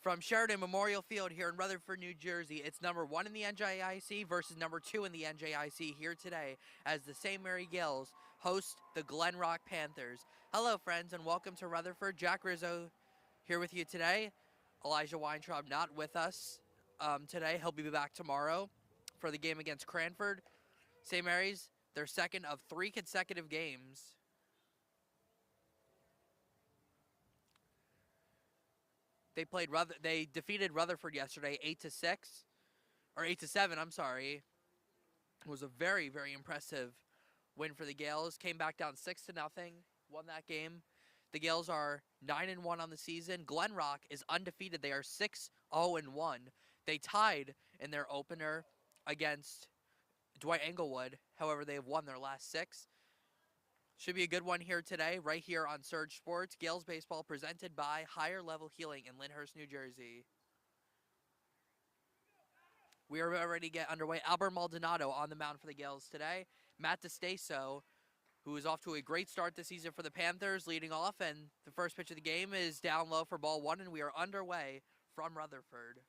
From Sheridan Memorial Field here in Rutherford, New Jersey, it's number 1 in the NJIC versus number 2 in the NJIC here today as the St. Mary Gaels host the Glen Panthers. Hello, friends, and welcome to Rutherford. Jack Rizzo here with you today. Elijah Weintraub not with us today. He'll be back tomorrow for the game against Cranford. St. Mary's, their second of 3 consecutive games. They defeated Rutherford yesterday 8-6 or 8-7, I'm sorry. It was a very, very impressive win for the Gaels. Came back down 6-0, won that game. The Gaels are 9-1 on the season. Glen is undefeated. They are 6-0-1. They tied in their opener against Dwight Englewood. However, they have won their last 6. Should be a good one here today, right here on Surge Sports. Gaels Baseball presented by Higher Level Healing in Lyndhurst, New Jersey. We are ready to get underway. Albert Maldonado on the mound for the Gaels today. Matt DeStaso, who is off to a great start this season for the Panthers, leading off. And the first pitch of the game is down low for ball 1, and we are underway from Rutherford.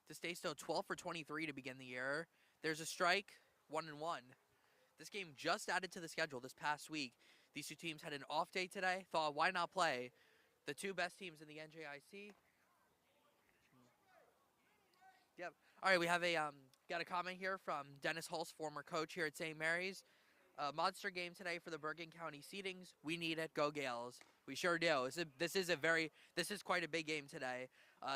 DeStaso 12 for 23 to begin the year. There's a strike, 1-1. This game just added to the schedule this past week. These two teams had an off day today. Thought, why not play the two best teams in the NJIC? Yep. All right, we have got a comment here from Dennis Hulse, former coach here at St. Mary's. Monster game today for the Bergen County seedings. We need it. Go Gaels. We sure do. This is quite a big game today.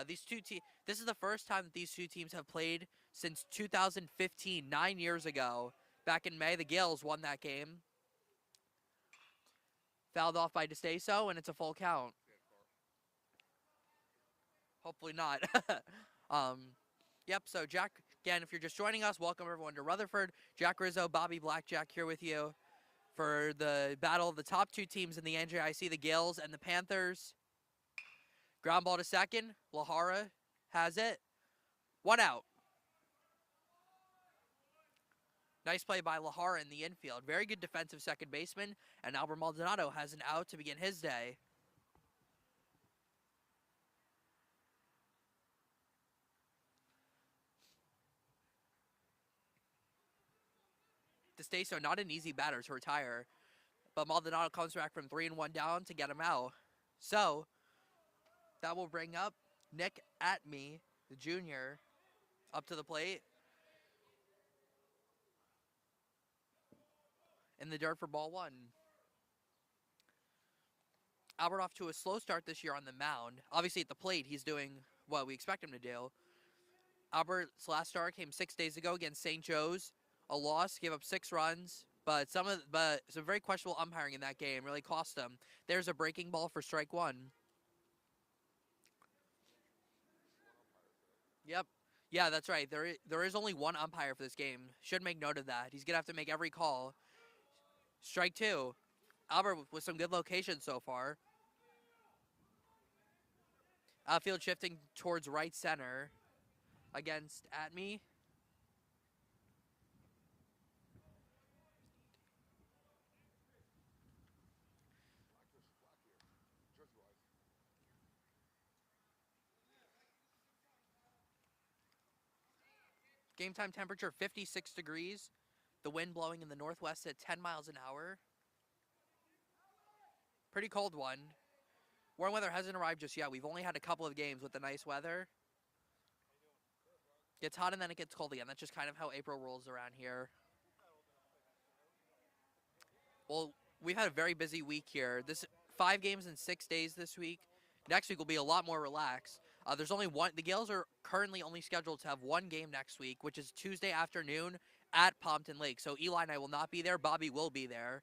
This is the first time that these two teams have played since 2015, 9 years ago. Back in May, the Gaels won that game. Fouled off by DeStaso, and it's a full count. Hopefully not. Yep, so Jack, again, if you're just joining us, welcome everyone to Rutherford. Jack Rizzo, Bobby Blackjack here with you for the battle of the top 2 teams in the NJIC, the Gaels and the Panthers. Ground ball to second. Lahara has it. 1 out. Nice play by Lahara in the infield. Very good defensive second baseman. And Albert Maldonado has an out to begin his day. DeStaso, not an easy batter to retire. But Maldonado comes back from 3-1 down to get him out. So that will bring up Nick Atme, the junior, up to the plate. In the dirt for ball 1. Albert off to a slow start this year on the mound. Obviously at the plate, he's doing what we expect him to do. Albert's last start came 6 days ago against St. Joe's. A loss, gave up 6 runs, but some very questionable umpiring in that game really cost him. There's a breaking ball for strike 1. Yep. Yeah, that's right. There is only one umpire for this game. Should make note of that. He's going to have to make every call. Strike 2. Albert with some good locations so far. Outfield shifting towards right center against Atme. Game time temperature 56 degrees. The wind blowing in the northwest at 10 miles an hour. Pretty cold one. Warm weather hasn't arrived just yet. We've only had a couple of games with the nice weather. Gets hot and then it gets cold again. That's just kind of how April rolls around here. Well, we've had a very busy week here. 5 games in 6 days this week. Next week will be a lot more relaxed. There's only one. The Gaels are currently only scheduled to have 1 game next week, which is Tuesday afternoon at Pompton Lake. So Eli and I will not be there. Bobby will be there.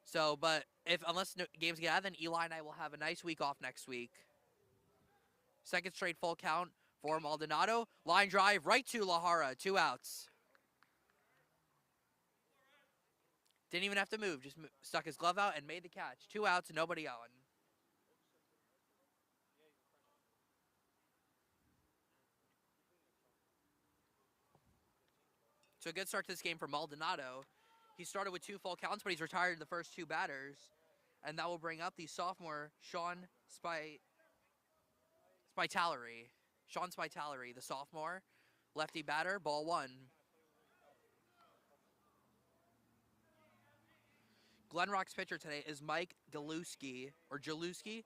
So, but unless games get out, then Eli and I will have a nice week off next week. Second straight full count for Maldonado. Line drive right to Lahara. 2 outs. Didn't even have to move. Just stuck his glove out and made the catch. 2 outs, nobody on. So a good start to this game for Maldonado. He started with 2 full counts, but he's retired the first 2 batters. And that will bring up the sophomore, Sean Spitaleri. Sean Spitaleri, the sophomore. Lefty batter, ball 1. Glen Rock's pitcher today is Mike Jaluski, or Jaluski.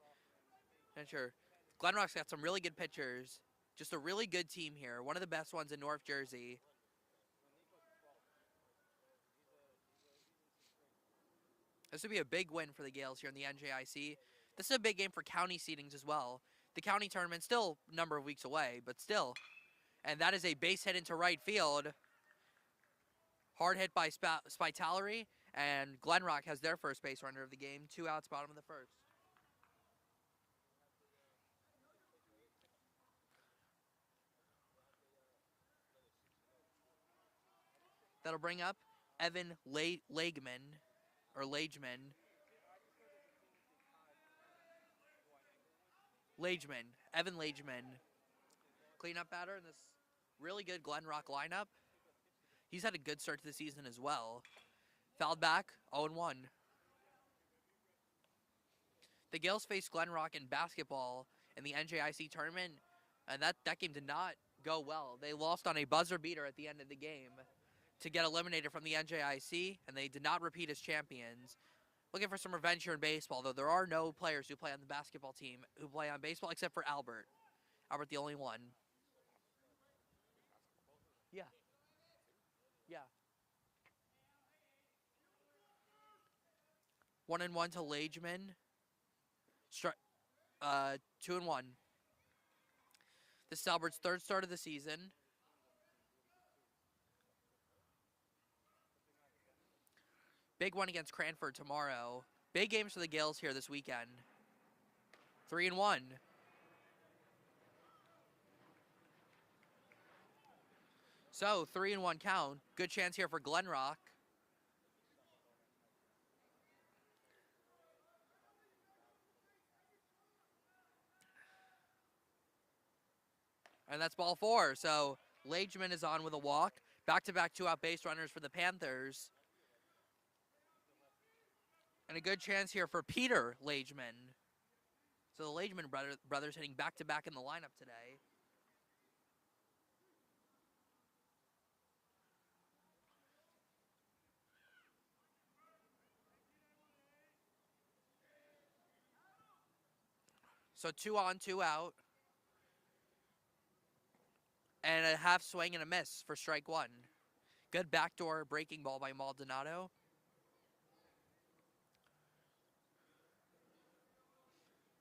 Not sure. Glen Rock's got some really good pitchers. Just a really good team here. One of the best ones in North Jersey. This would be a big win for the Gaels here in the NJIC. This is a big game for county seedings as well. The county tournament still a number of weeks away, but still. And that is a base hit into right field. Hard hit by Spitaleri, and Glen Rock has their first base runner of the game. 2 outs, bottom of the first. That'll bring up Evan Lageman. Evan Lageman. Cleanup batter in this really good Glen Rock lineup. He's had a good start to the season as well. Fouled back, 0-1. The Gaels faced Glen Rock in basketball in the NJIC tournament, and that game did not go well. They lost on a buzzer beater at the end of the game to get eliminated from the NJIC, and they did not repeat as champions. Looking for some revenge here in baseball, though there are no players who play on the basketball team who play on baseball except for Albert. Albert, the only one. Yeah. Yeah. 1-1 to Lageman. 2-1. This is Albert's 3rd start of the season. Big one against Cranford tomorrow. Big games for the Gaels here this weekend. 3-1. So, 3-1 count. Good chance here for Glen Rock. And that's ball 4. So, Lageman is on with a walk. Back-to-back 2-out base runners for the Panthers. And a good chance here for Peter Lageman. So the Lageman brothers hitting back-to-back in the lineup today. So 2 on, 2 out. And a half swing and a miss for strike 1. Good backdoor breaking ball by Maldonado.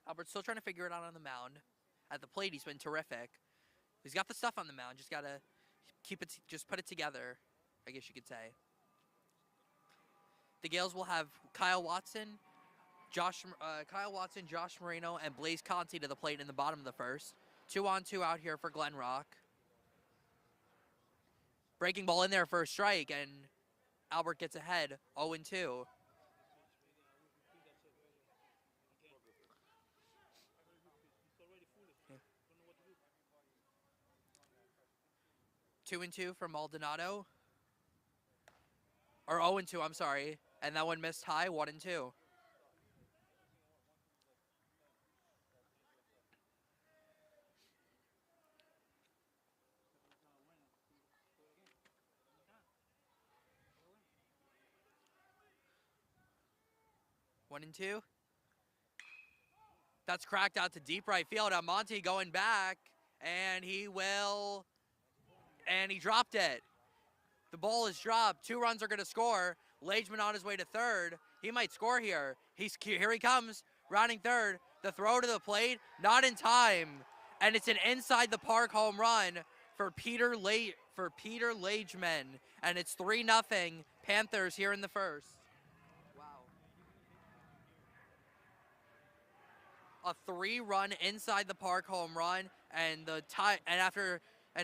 Albert's still trying to figure it out on the mound. At the plate, he's been terrific. He's got the stuff on the mound. Just got to keep it, just put it together, I guess you could say. The Gaels will have Kyle Watson, Josh Marino, and Blaze Conti to the plate in the bottom of the first. 2 on, 2 out here for Glen Rock. Breaking ball in there for a strike, and Albert gets ahead, 0-2. 2-2 for Maldonado. Or 0-2, I'm sorry. And that one missed high, 1-2. One and two. That's cracked out to deep right field. Monty going back, and he dropped it. The ball is dropped. 2 runs are going to score. Lageman on his way to third. He might score here. Here he comes, rounding third. The throw to the plate, not in time, and it's an inside the park home run for Peter Lageman, and it's 3-0 Panthers here in the first. A 3-run inside the park home run, and the tie. And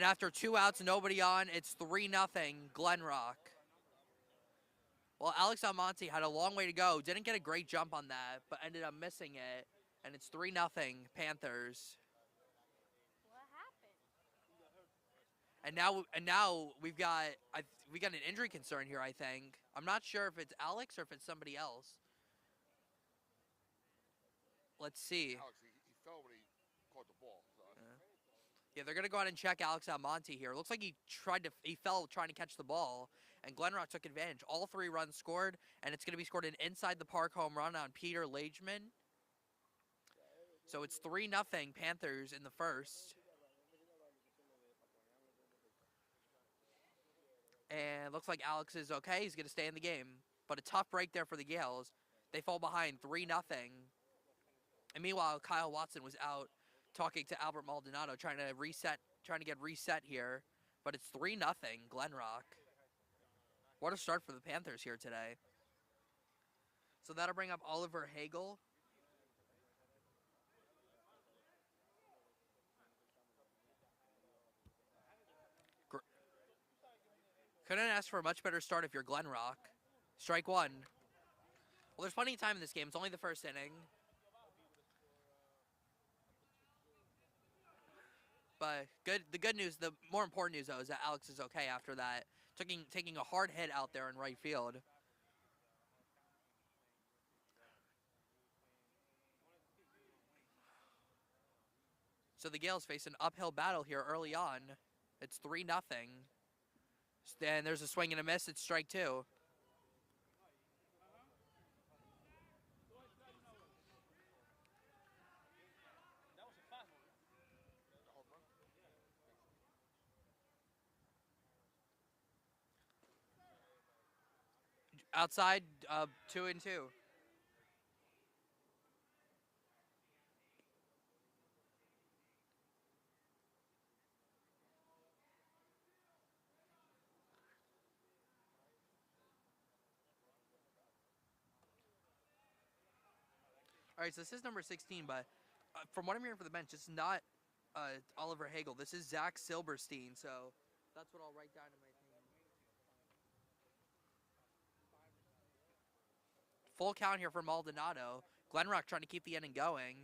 after 2 outs, nobody on. It's 3-0 Glen Rock. Well, Alex Almonte had a long way to go. Didn't get a great jump on that, but ended up missing it, and it's 3-0 Panthers. What happened? And now we've got we got an injury concern here. I think I'm not sure if it's Alex or if it's somebody else. Let's see. Alex, he fell when he caught the ball. So. Yeah, they're gonna go out and check Alex Almonte here. Looks like he fell trying to catch the ball, and Glenrock took advantage. All 3 runs scored, and it's gonna be scored an inside the park home run on Peter Lageman. So it's 3-0 Panthers in the first. And looks like Alex is okay. He's going to stay in the game. But a tough break there for the Gaels. They fall behind 3-0. And meanwhile, Kyle Watson was out talking to Albert Maldonado, trying to get reset here. But it's 3-0 Glenrock. What a start for the Panthers here today. So that'll bring up Oliver Hagel. Couldn't ask for a much better start if you're Glenrock. Strike 1. Well, there's plenty of time in this game. It's only the first inning. But the good news, the more important news, though, is that Alex is okay after that. Taking a hard hit out there in right field. So the Gaels face an uphill battle here early on. It's 3-0. Then there's a swing and a miss. It's strike 2. Outside, 2-2. All right, so this is number 16, but from what I'm hearing for the bench, it's not Oliver Hagel. This is Zach Silberstein, so that's what I'll write down in my thing. Full count here for Maldonado. Glenrock trying to keep the inning going.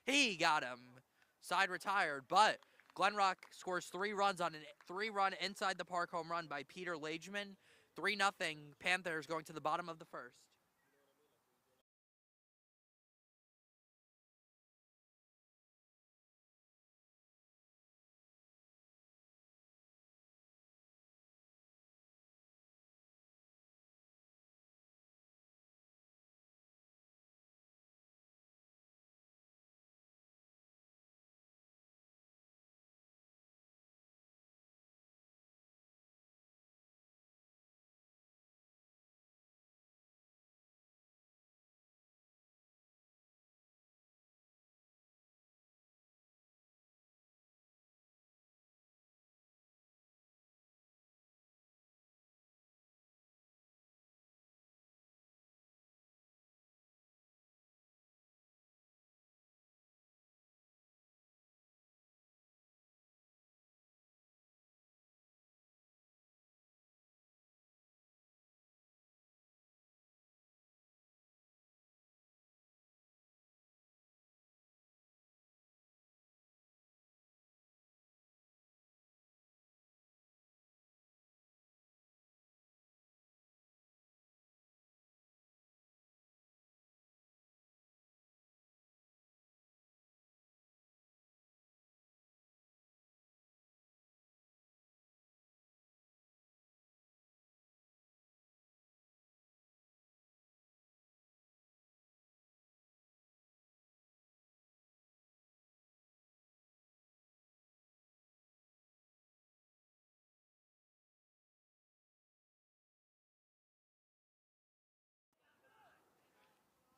He got him. Side retired, but Glenrock scores 3 runs on a 3-run inside the park home run by Peter Lageman. 3-0 Panthers going to the bottom of the first.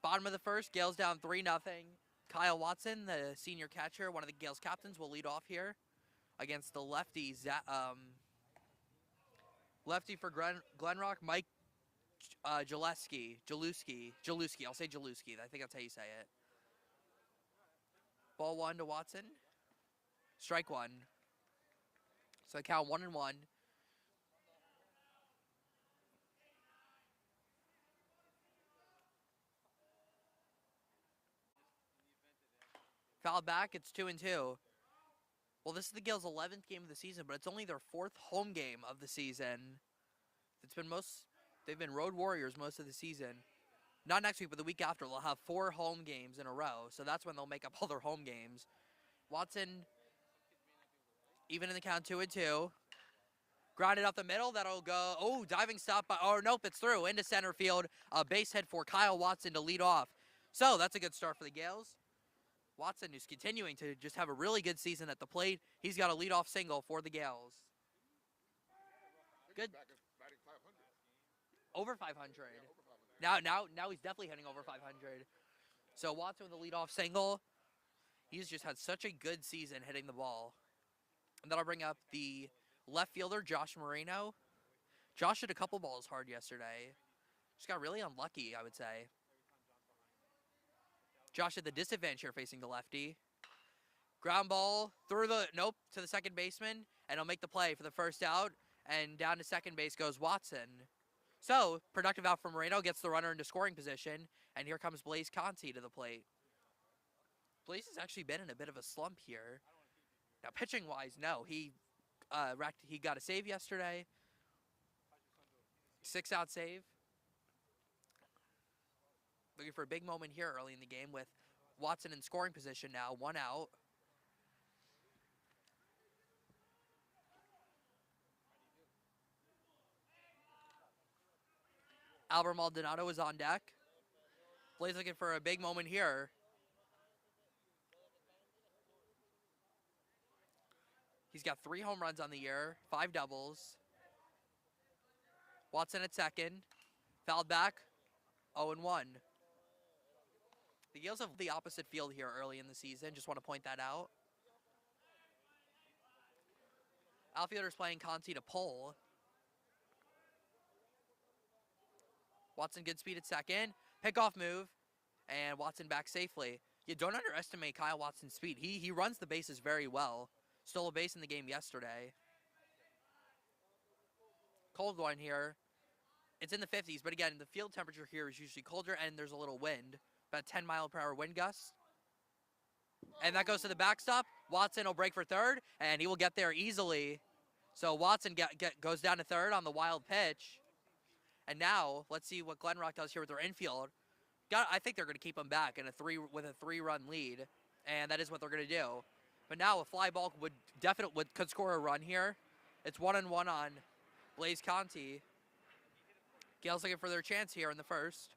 Bottom of the first, Gaels down 3-0. Kyle Watson, the senior catcher, one of the Gaels captains, will lead off here against the lefty, lefty for Glenrock, Mike Jaluski. I'll say Jaluski. I think that's how you say it. Ball 1 to Watson. Strike 1. So count 1-1. Foul back. It's 2-2. Well, this is the Gaels' 11th game of the season, but it's only their 4th home game of the season. They've been road warriors most of the season. Not next week, but the week after, they'll have 4 home games in a row. So that's when they'll make up all their home games. Watson, even in the count 2-2. Grounded up the middle. That'll go. Oh, diving stop by. Oh, nope, it's through into center field. A base hit for Kyle Watson to lead off. So that's a good start for the Gaels. Watson is continuing to just have a really good season at the plate. He's got a leadoff single for the Gaels. Good. Batting 500. Over 500. Yeah, over 500. Now he's definitely hitting over 500. So Watson with a leadoff single. He's just had such a good season hitting the ball. And that'll bring up the left fielder, Josh Moreno. Josh hit a couple balls hard yesterday. Just got really unlucky, I would say. Josh at the disadvantage here facing the lefty. Ground ball through to the second baseman, and he'll make the play for the first out. And down to second base goes Watson. So, productive out from Moreno, gets the runner into scoring position, and here comes Blaze Conti to the plate. Blaze has actually been in a bit of a slump here. Now, pitching-wise, no. He got a save yesterday. 6-out save. Looking for a big moment here early in the game with Watson in scoring position now, 1 out. Albert Maldonado is on deck. Blaze looking for a big moment here. He's got 3 home runs on the year, 5 doubles. Watson at second. Fouled back, 0-1. The Gaels have the opposite field here early in the season. Just want to point that out. Outfielder's playing Conti to pull. Watson good speed at second. Pickoff move. And Watson back safely. You don't underestimate Kyle Watson's speed. He runs the bases very well. Stole a base in the game yesterday. Cold one here. It's in the 50s, but again, the field temperature here is usually colder and there's a little wind. About 10-mile-per-hour wind gust. And that goes to the backstop. Watson will break for third, and he will get there easily. So Watson goes down to third on the wild pitch. And now, let's see what Glen does here with their infield. I think they're going to keep him back with a 3-run lead, and that is what they're going to do. But now a fly ball could score a run here. It's 1-1 on Blaze Conti. Gaels looking for their chance here in the first.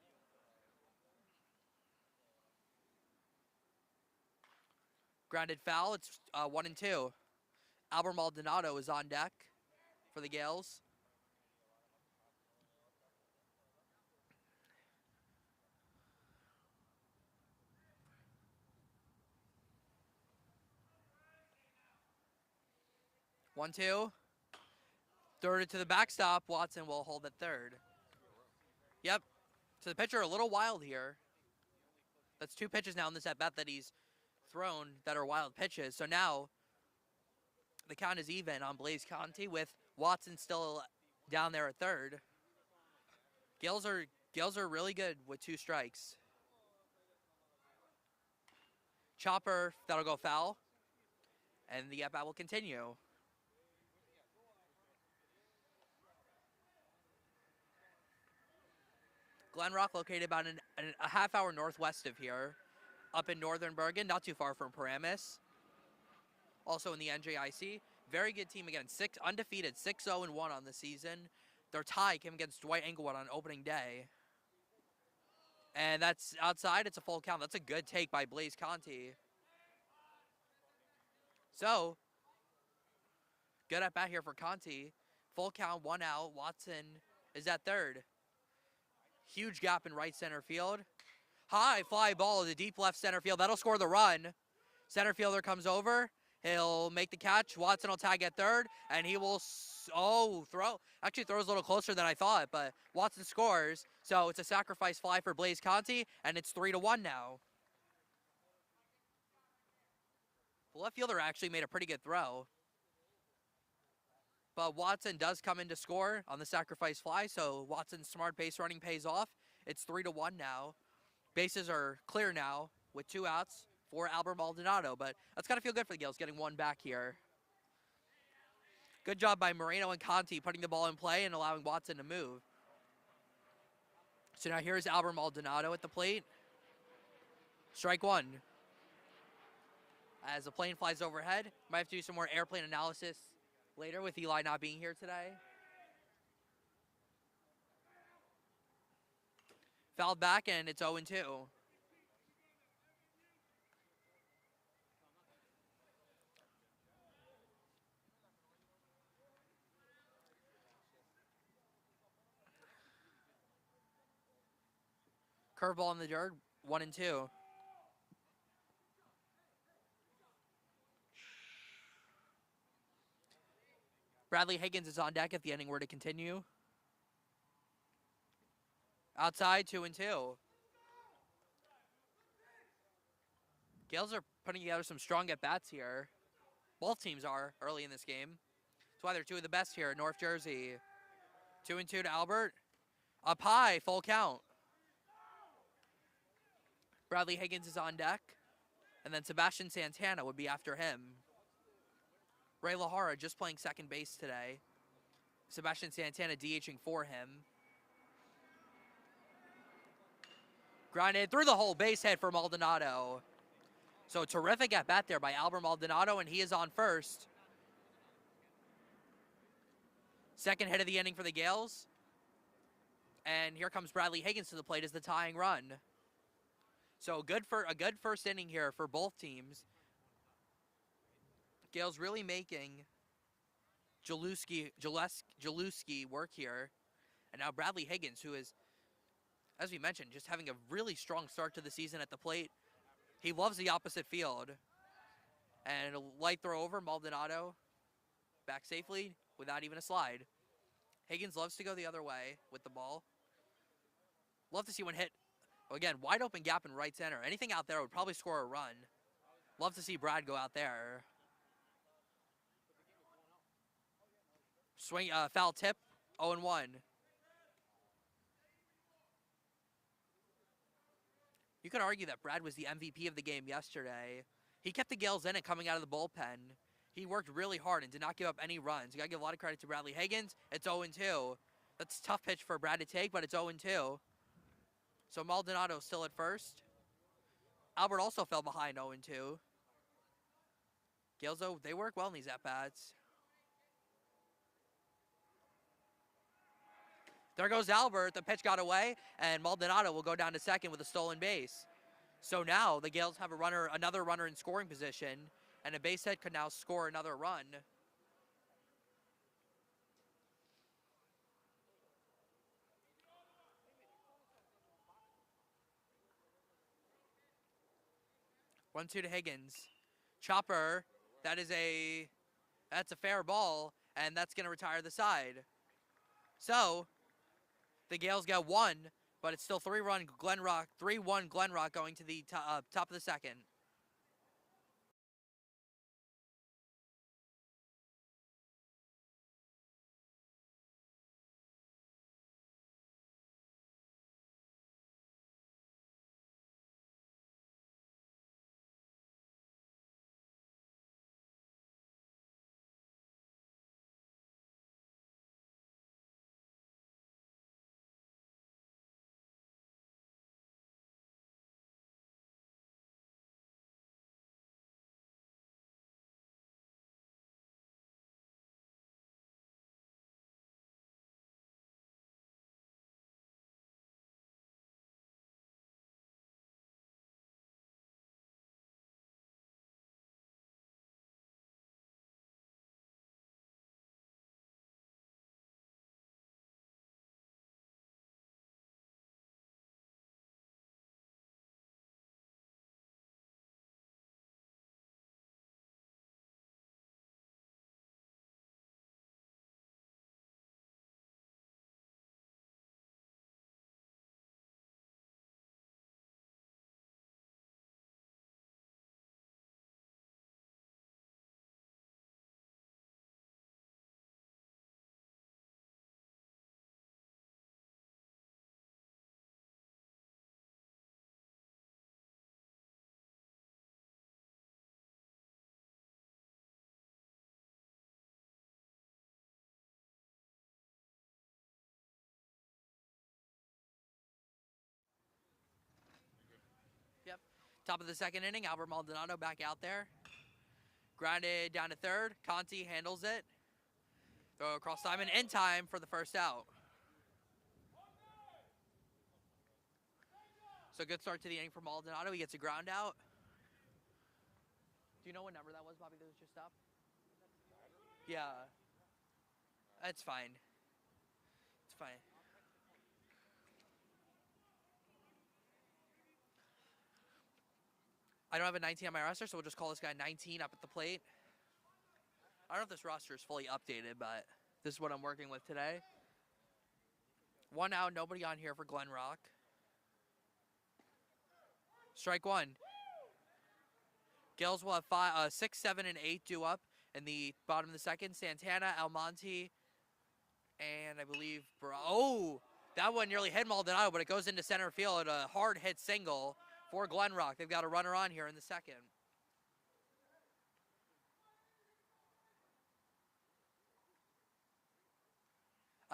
Grounded foul, it's 1-2. Albert Maldonado is on deck for the Gaels. One, two. Third it to the backstop. Watson will hold at third. Yep. So the pitcher a little wild here. That's 2 pitches now in this at-bat that he's thrown that are wild pitches. So now the count is even on Blaze Conti with Watson still down there at third. Gaels are really good with 2 strikes. Chopper, that'll go foul. And the at-bat will continue. Glen Rock, located about a half-hour northwest of here, up in northern Bergen, not too far from Paramus. Also in the NJIC. Very good team again, undefeated, 6-0-1 on the season. Their tie came against Dwight Englewood on opening day. And that's outside, it's a full count. That's a good take by Blaze Conti. So, good at bat here for Conti. Full count, 1 out. Watson is at third. Huge gap in right center field. High fly ball to deep left center field. That'll score the run. Center fielder comes over. He'll make the catch. Watson will tag at third, and he will, throw. Actually throws a little closer than I thought, but Watson scores. So it's a sacrifice fly for Blaze Conti, and it's 3-1 now. The left fielder actually made a pretty good throw. But Watson does come in to score on the sacrifice fly, so Watson's smart base running pays off. It's 3-1 now. Bases are clear now with 2 outs for Albert Maldonado, but that's got to feel good for the Gaels getting one back here. Good job by Moreno and Conti putting the ball in play and allowing Watson to move. So now here's Albert Maldonado at the plate. Strike one. As the plane flies overhead, might have to do some more airplane analysis later with Eli not being here today. Fouled back, and it's 0-2. Curveball in the dirt, 1-2. Bradley Higgins is on deck if the inning were to continue. Outside, 2-2. Gaels are putting together some strong at-bats here. Both teams are early in this game. That's why they're two of the best here in North Jersey. 2-2 to Albert. Up high, full count. Bradley Higgins is on deck. And then Sebastian Santana would be after him. Ray Lahara just playing second base today. Sebastian Santana DHing for him. Grounded through the hole, base hit for Maldonado. So terrific at bat there by Albert Maldonado, and he is on first. Second hit of the inning for the Gaels. And here comes Bradley Higgins to the plate as the tying run. So a good first inning here for both teams. Gaels really making Jaluski work here. And now Bradley Higgins, who is, as we mentioned, just having a really strong start to the season at the plate. He loves the opposite field. And a light throw over, Maldonado back safely without even a slide. Higgins loves to go the other way with the ball. Love to see one hit. Again, wide open gap in right center. Anything out there would probably score a run. Love to see Brad go out there. Swing, foul tip, 0-1. You could argue that Brad was the MVP of the game yesterday. He kept the Gaels in it coming out of the bullpen. He worked really hard and did not give up any runs. You got to give a lot of credit to Bradley Higgins. It's 0-2. That's a tough pitch for Brad to take, but it's 0-2. So Maldonado still at first. Albert also fell behind 0-2. Gaels, though, they work well in these at-bats. There goes Albert. The pitch got away, and Maldonado will go down to second with a stolen base. So now the Gaels have another runner in scoring position, and a base hit could now score another run. One, two to Higgins. Chopper, that's a fair ball, and that's going to retire the side. So the Gaels get one, but it's still 3-1 Glen Rock going to the top of the second. Top of the second inning, Albert Maldonado back out there. Grounded down to third. Conti handles it. Throw across Simon in time for the first out. So good start to the inning for Maldonado. He gets a ground out. Do you know what number that was, Bobby, that was just up? Yeah. That's fine. It's fine. I don't have a 19 on my roster, so we'll just call this guy 19 up at the plate. I don't know if this roster is fully updated, but this is what I'm working with today. 1 out, nobody on here for Glen Rock. Strike one. Gaels will have 6, 7, and 8 due up in the bottom of the second. Santana, Almonte, and I believe, oh, that one nearly hit Maldonado, but it goes into center field. A hard hit single for Glen Rock. They've got a runner on here in the second.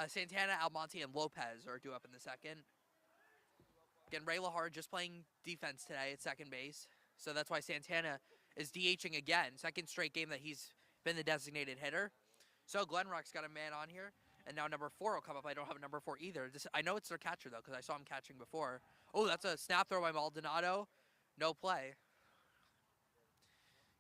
Santana, Almonte, and Lopez are due up in the second. Again, Ray Lahar just playing defense today at second base. So that's why Santana is DHing again. Second straight game that he's been the designated hitter. So Glen Rock's got a man on here. And now number 4 will come up. I don't have a number 4 either. I know it's their catcher, though, because I saw him catching before. Oh, that's a snap throw by Maldonado. No play.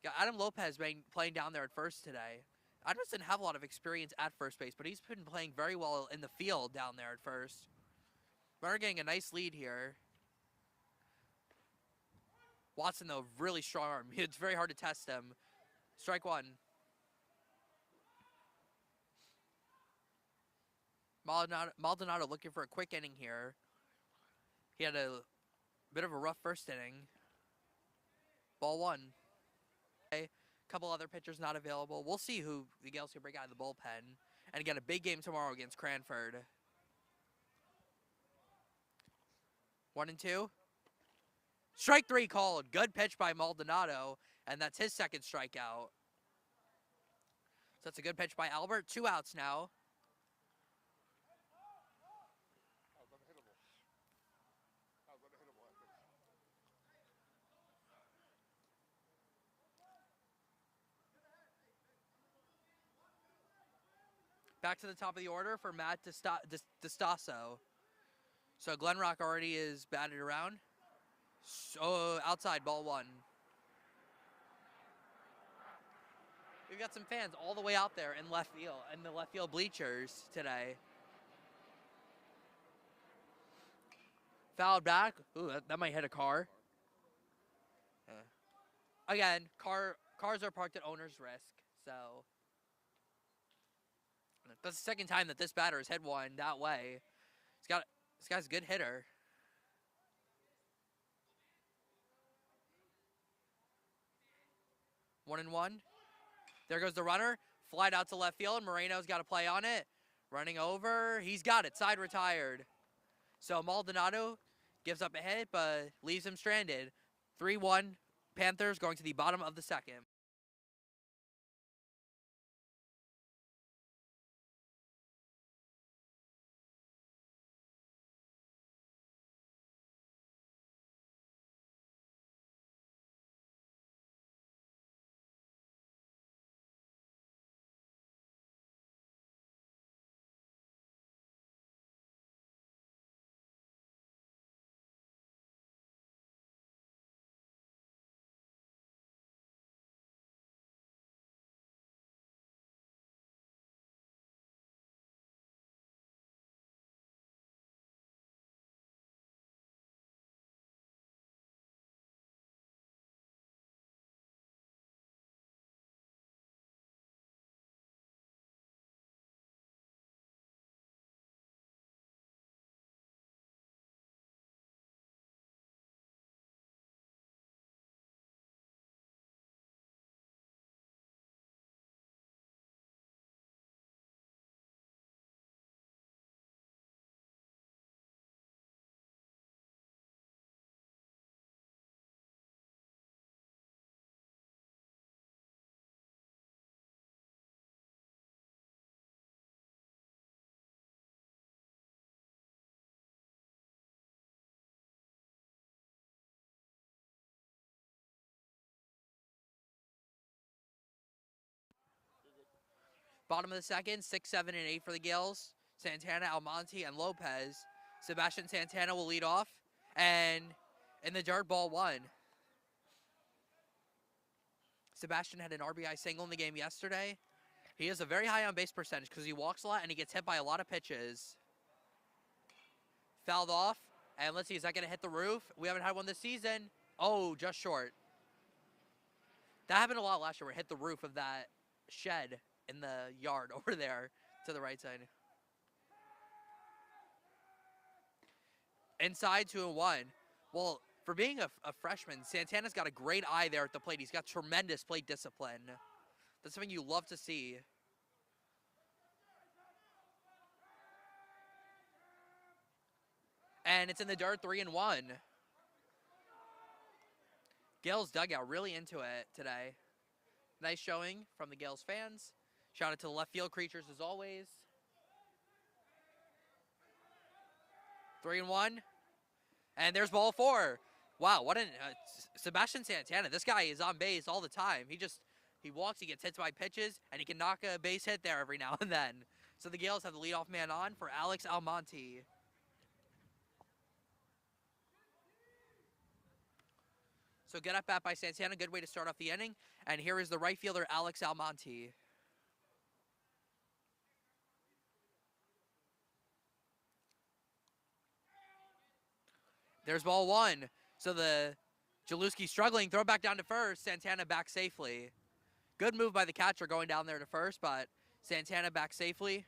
Yeah, Adam Lopez been playing down there at first today. Adam doesn't have a lot of experience at first base, but he's been playing very well in the field down there at first. Runner getting a nice lead here. Watson, though, really strong arm. It's very hard to test him. Strike one. Maldonado looking for a quick inning here. He had a bit of a rough first inning. Ball one. Okay. A couple other pitchers not available. We'll see who the Gaels can bring out of the bullpen. And again, a big game tomorrow against Cranford. 1 and 2. Strike 3 called. Good pitch by Maldonado. And that's his second strikeout. So that's a good pitch by Albert. 2 outs now. Back to the top of the order for Matt DeStasso. So Glen Rock already is batted around. So outside, ball one. We've got some fans all the way out there in left field, in the left field bleachers today. Fouled back. Ooh, that might hit a car. Again, cars are parked at owner's risk, so that's the second time that this batter has hit one that way. This guy's a good hitter. One and one. There goes the runner. Flied out to left field. Moreno's got to play on it. Running over. He's got it. Side retired. So Maldonado gives up a hit, but leaves him stranded. 3-1. Panthers going to the bottom of the second. Bottom of the second, 6, 7, and 8 for the Gaels. Santana, Almonte, and Lopez. Sebastian Santana will lead off. And in the dirt, ball 1. Sebastian had an RBI single in the game yesterday. He has a very high on-base percentage because he walks a lot and he gets hit by a lot of pitches. Fouled off. And let's see, is that going to hit the roof? We haven't had one this season. Oh, just short. That happened a lot last year where it hit the roof of that shed in the yard over there to the right side. Inside, 2-1. Well, for being a freshman, Santana's got a great eye there at the plate. He's got tremendous plate discipline. That's something you love to see. And it's in the dirt, 3-1. Gaels dugout really into it today. Nice showing from the Gaels fans. Shout out to the left field creatures as always. 3-1. And there's ball 4. Wow, what an Sebastian Santana. This guy is on base all the time. He walks, he gets hit by pitches, and he can knock a base hit there every now and then. So the Gaels have the leadoff man on for Alex Almonte. So good at bat by Santana, good way to start off the inning. And here is the right fielder, Alex Almonte. There's ball 1. So the Jaluski struggling, throw back down to first. Santana back safely. Good move by the catcher going down there to first, but Santana back safely.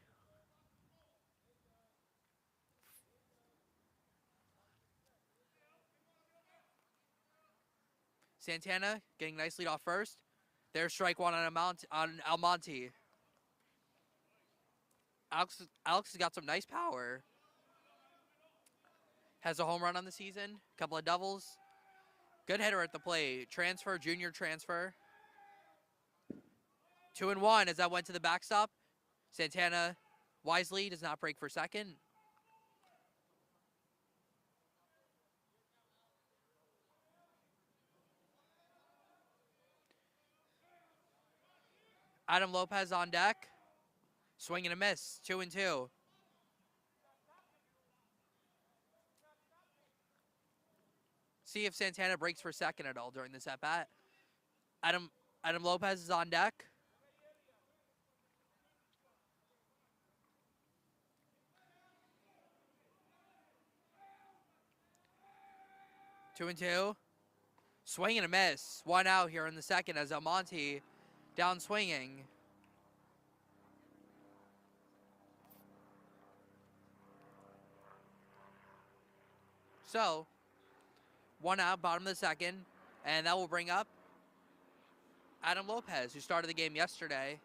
Santana getting nice lead off first. There's strike 1 on Almonte. Alex has got some nice power. Has a home run on the season, a couple of doubles. Good hitter at the plate. Transfer, junior transfer. 2-1 as that went to the backstop. Santana wisely does not break for second. Adam Lopez on deck. Swing and a miss. 2-2. See if Santana breaks for second at all during this at-bat. Adam Lopez is on deck. Two and two. Swing and a miss. 1 out here in the second as Almonte down swinging. So, 1 out, bottom of the second, and that will bring up Adam Lopez, who started the game yesterday.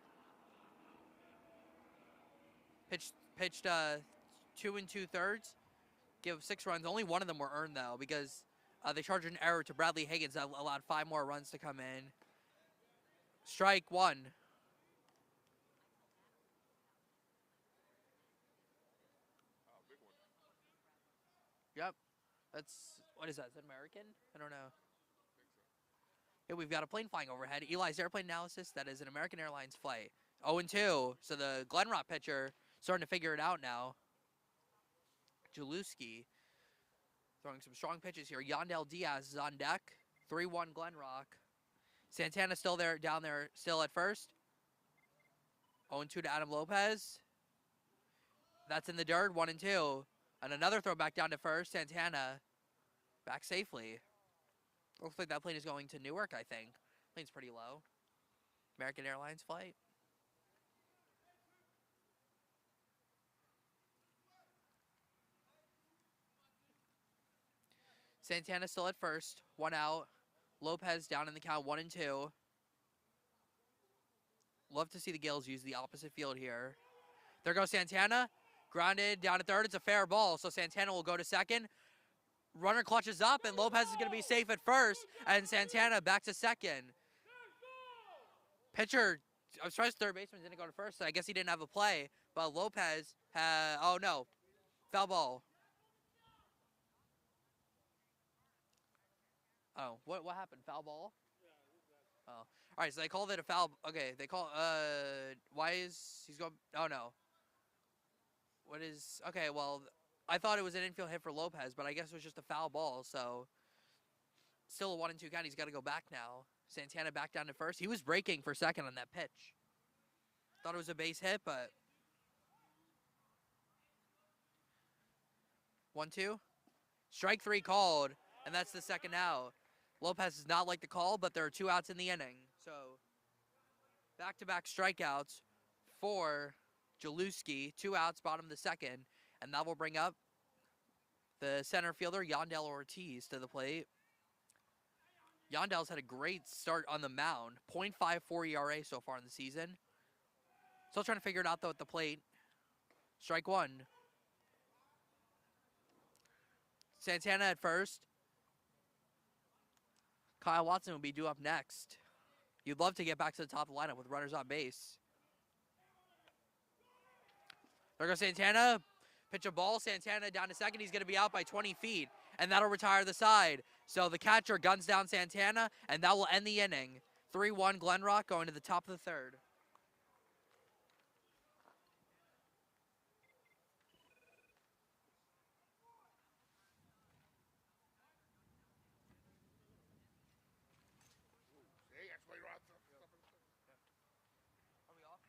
Pitched 2 2/3, give 6 runs. Only 1 of them were earned though, because they charged an error to Bradley Higgins that allowed 5 more runs to come in. Strike 1. Big one. Yep. That's, what is that? Is that American? I don't know. I think so. Yeah, we've got a plane flying overhead. Eli's airplane analysis. That is an American Airlines flight. 0-2. So the Glen pitcher starting to figure it out now. Jaluski throwing some strong pitches here. Yandel Diaz is on deck. 3-1 Glenrock. Santana still there, down there, still at first. 0-2 to Adam Lopez. That's in the dirt. 1-2. And another throw back down to first. Santana back safely. Looks like that plane is going to Newark, I think. Plane's pretty low. American Airlines flight. Santana still at first. 1 out. Lopez down in the count. 1-2. Love to see the Gaels use the opposite field here. There goes Santana. Grounded down to third. It's a fair ball, so Santana will go to second. Runner clutches up, and Lopez is going to be safe at first, and Santana back to second. Pitcher, I was trying to third baseman didn't go to first, so I guess he didn't have a play, but Lopez had, oh no, foul ball. Oh, what happened? Foul ball? Oh. All right, so they called it a foul. Okay, they call, why is, He's going. Oh no. What is? Okay, well, I thought it was an infield hit for Lopez, but I guess it was just a foul ball. So still a 1-2 count. He's got to go back now. Santana back down to first. He was breaking for second on that pitch. Thought it was a base hit, but 1-2. Strike 3 called, and that's the second out. Lopez does not like the call, but there are 2 outs in the inning. So back-to-back strikeouts for Jaluski. 2 outs, bottom of the second, and that will bring up the center fielder, Yandel Ortiz, to the plate. Yandel's had a great start on the mound. .54 ERA so far in the season. Still trying to figure it out, though, at the plate. Strike 1. Santana at first. Kyle Watson will be due up next. You'd love to get back to the top of the lineup with runners on base. There goes Santana. Pitch a ball. Santana down to second. He's going to be out by 20 feet, and that'll retire the side. So the catcher guns down Santana, and that will end the inning. 3-1 Glen Rock going to the top of the third. See, that's why you're out there. Are we off?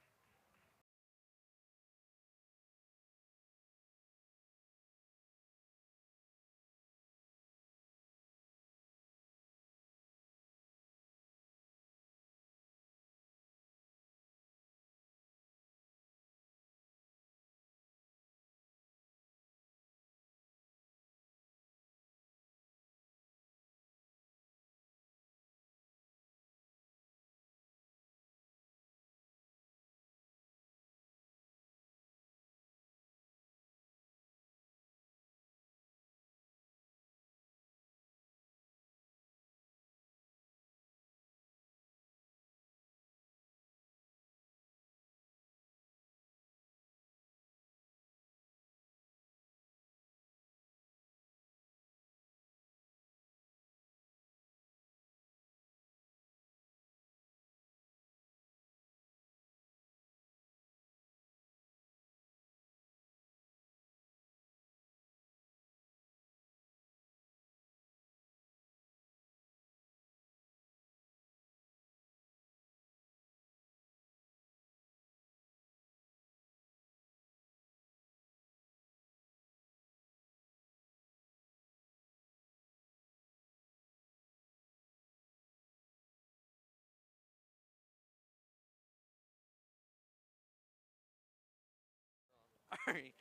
All right.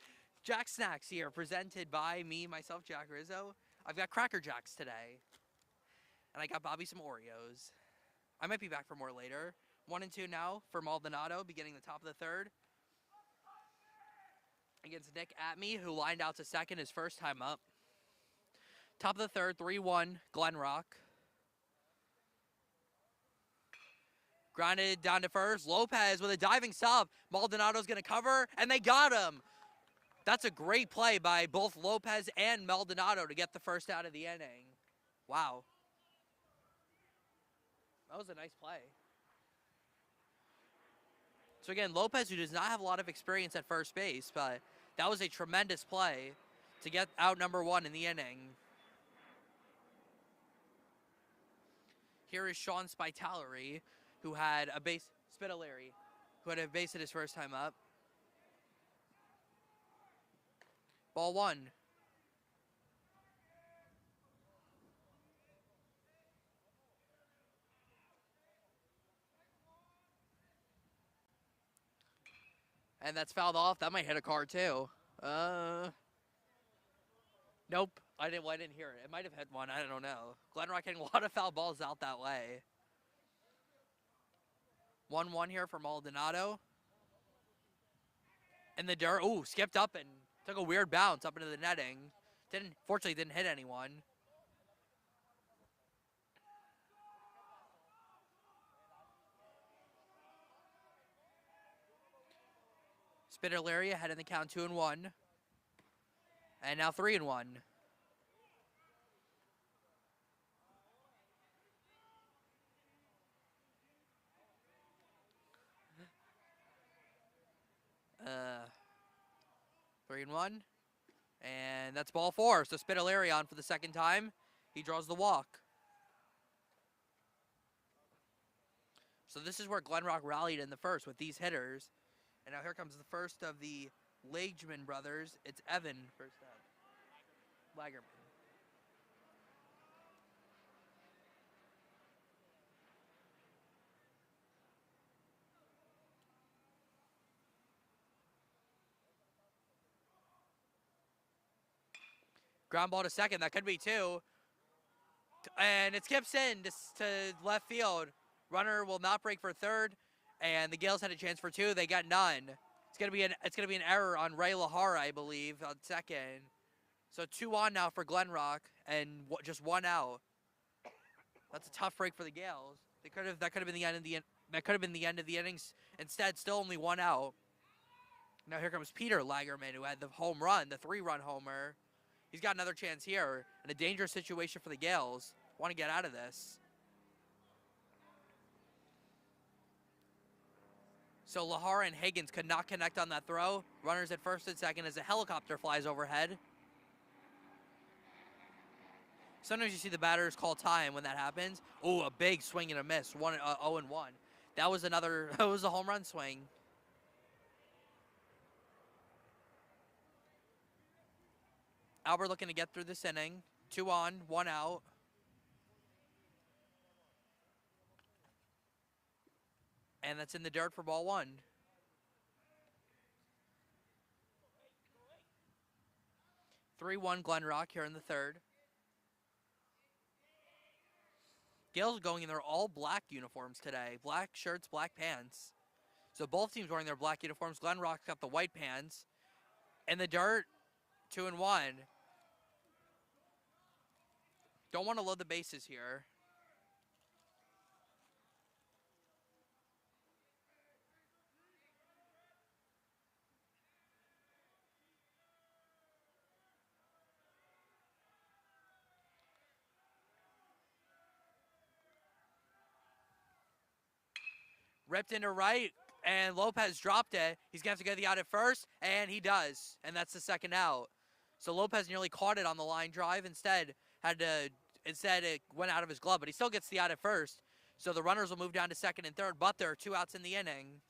Jack Snacks here, presented by me, myself, Jack Rizzo. I've got Cracker Jacks today. And I got Bobby some Oreos. I might be back for more later. 1-2 now for Maldonado, beginning the top of the third. Against Nick Atme, who lined out to second his first time up. Top of the third, 3-1, Glen Rock. Grounded down to first. Lopez with a diving stop. Maldonado's going to cover, and they got him. That's a great play by both Lopez and Maldonado to get the first out of the inning. Wow. That was a nice play. So again, Lopez, who does not have a lot of experience at first base, but that was a tremendous play to get out number 1 in the inning. Here is Sean Spitaleri, who had a base, Spitaleri, who had a base at his first time up. Ball 1. And that's fouled off. That might hit a car too. Nope. I didn't hear it. It might have hit one. I don't know. Glen Rock getting a lot of foul balls out that way. 1-1 here for Maldonado. And the dirt. Ooh, skipped up and took a weird bounce up into the netting. Fortunately didn't hit anyone. Spitaleri ahead in the count 2-1. And now 3-1. 3-1. And that's ball 4. So Spitaleri on for the second time. He draws the walk. So this is where Glenrock rallied in the first with these hitters. And now here comes the first of the Lageman brothers. It's Evan first up. Lagerman. Ground ball to second. That could be 2. And it skips in to left field. Runner will not break for third. And the Gaels had a chance for 2. They got none. It's gonna be an error on Ray Lahara, I believe, on second. So 2 on now for Glenrock, and just 1 out. That's a tough break for the Gaels. That could have been the end of the innings. Instead, still only 1 out. Now here comes Peter Lagerman, who had the home run, the 3-run homer. He's got another chance here in a dangerous situation for the Gaels. Want to get out of this. So Lahara and Higgins could not connect on that throw. Runners at first and second as a helicopter flies overhead. Sometimes you see the batters call time when that happens. Oh, a big swing and a miss. 0-1. That was a home run swing. Albert looking to get through this inning. 2 on, 1 out. And that's in the dirt for ball 1. (3-1) Glenrock here in the third. Gaels going in their all black uniforms today. Black shirts, black pants. So both teams wearing their black uniforms. Glenrock's got the white pants. In the dirt, 2-1. Don't want to load the bases here. Ripped into right, and Lopez dropped it. He's going to have to get the out at first, and he does. And that's the second out. So Lopez nearly caught it on the line drive. Instead, it went out of his glove, but he still gets the out at first. So the runners will move down to second and third, but there are 2 outs in the inning.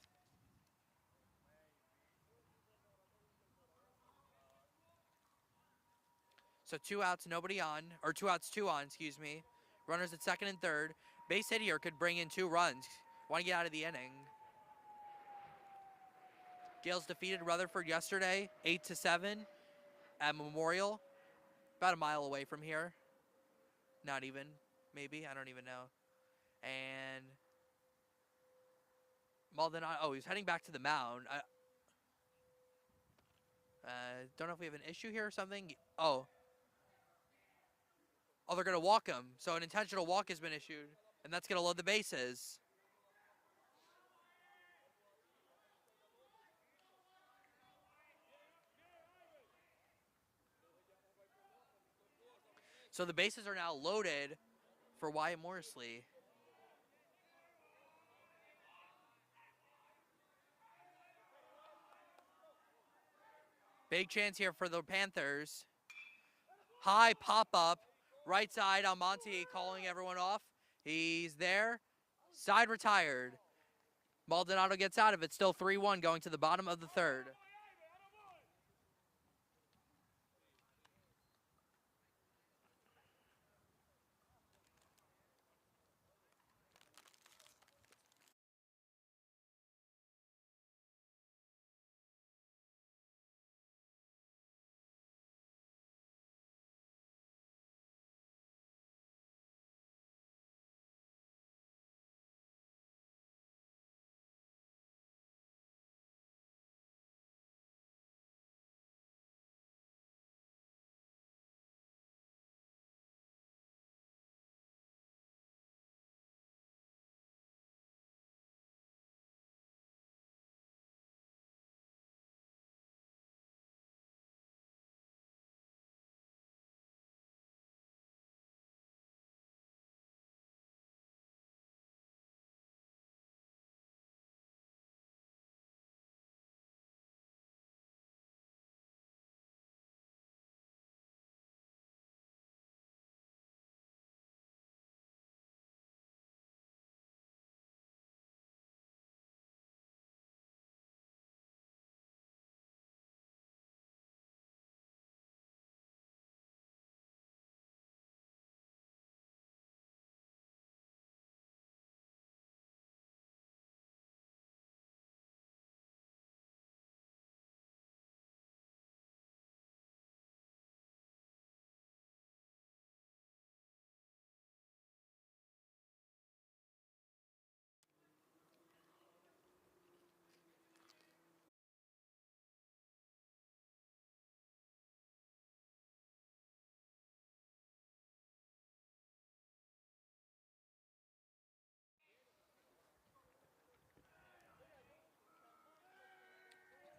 So 2 outs, nobody on, or 2 outs, 2 on, excuse me. Runners at second and third. Base hit here could bring in 2 runs. Want to get out of the inning. Gaels defeated Rutherford yesterday, 8-7 at Memorial. About a mile away from here. Not even, maybe, I don't even know. And Maldonado, he's heading back to the mound. Don't know if we have an issue here or something. Oh, they're going to walk him. So an intentional walk has been issued, and that's going to load the bases. So the bases are now loaded for Wyatt Morrisley. Big chance here for the Panthers. High pop-up. Right side, Almonte calling everyone off. He's there. Side retired. Maldonado gets out of it. Still 3-1 going to the bottom of the third.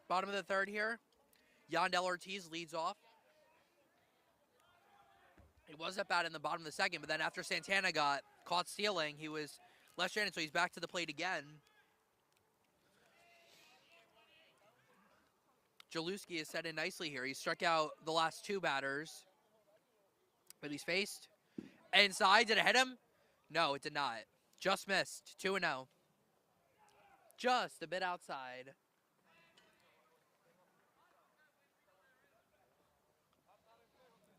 Bottom of the third here. Yandel Ortiz leads off. He was up bad in the bottom of the second, but then after Santana got caught stealing, he was left-handed, so he's back to the plate again. Jaluski is set in nicely here. He struck out the last two batters, but he's faced. Inside, did it hit him? No, it did not. Just missed. 2-0. Just a bit outside.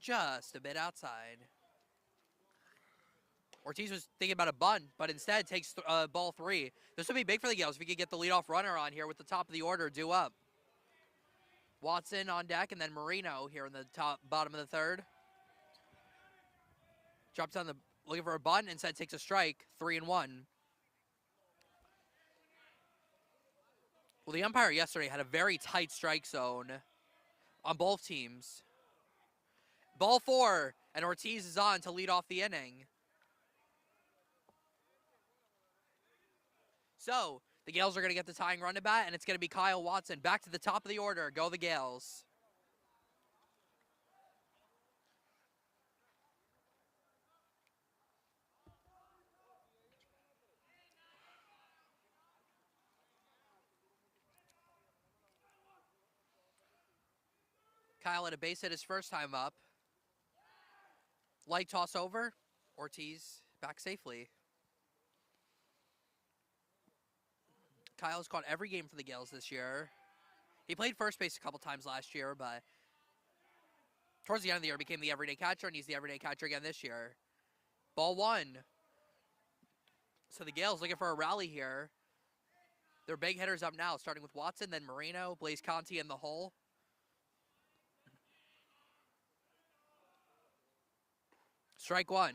Just a bit outside. Ortiz was thinking about a bunt, but instead takes ball 3. This would be big for the Gaels if he could get the leadoff runner on here with the top of the order due up. Watson on deck, and then Marino here in the bottom of the third. Drops down looking for a bunt, instead takes a strike, 3-1. Well, the umpire yesterday had a very tight strike zone on both teams. Ball 4, and Ortiz is on to lead off the inning. So, the Gaels are going to get the tying run to bat, and it's going to be Kyle Watson. Back to the top of the order. Go the Gaels. Kyle had a base hit his first time up. Light toss over. Ortiz back safely. Kyle's caught every game for the Gaels this year. He played first base a couple times last year, but towards the end of the year became the everyday catcher, and he's the everyday catcher again this year. Ball 1. So the Gaels looking for a rally here. Their big hitters up now, starting with Watson, then Marino, Blaze Conti in the hole. Strike 1.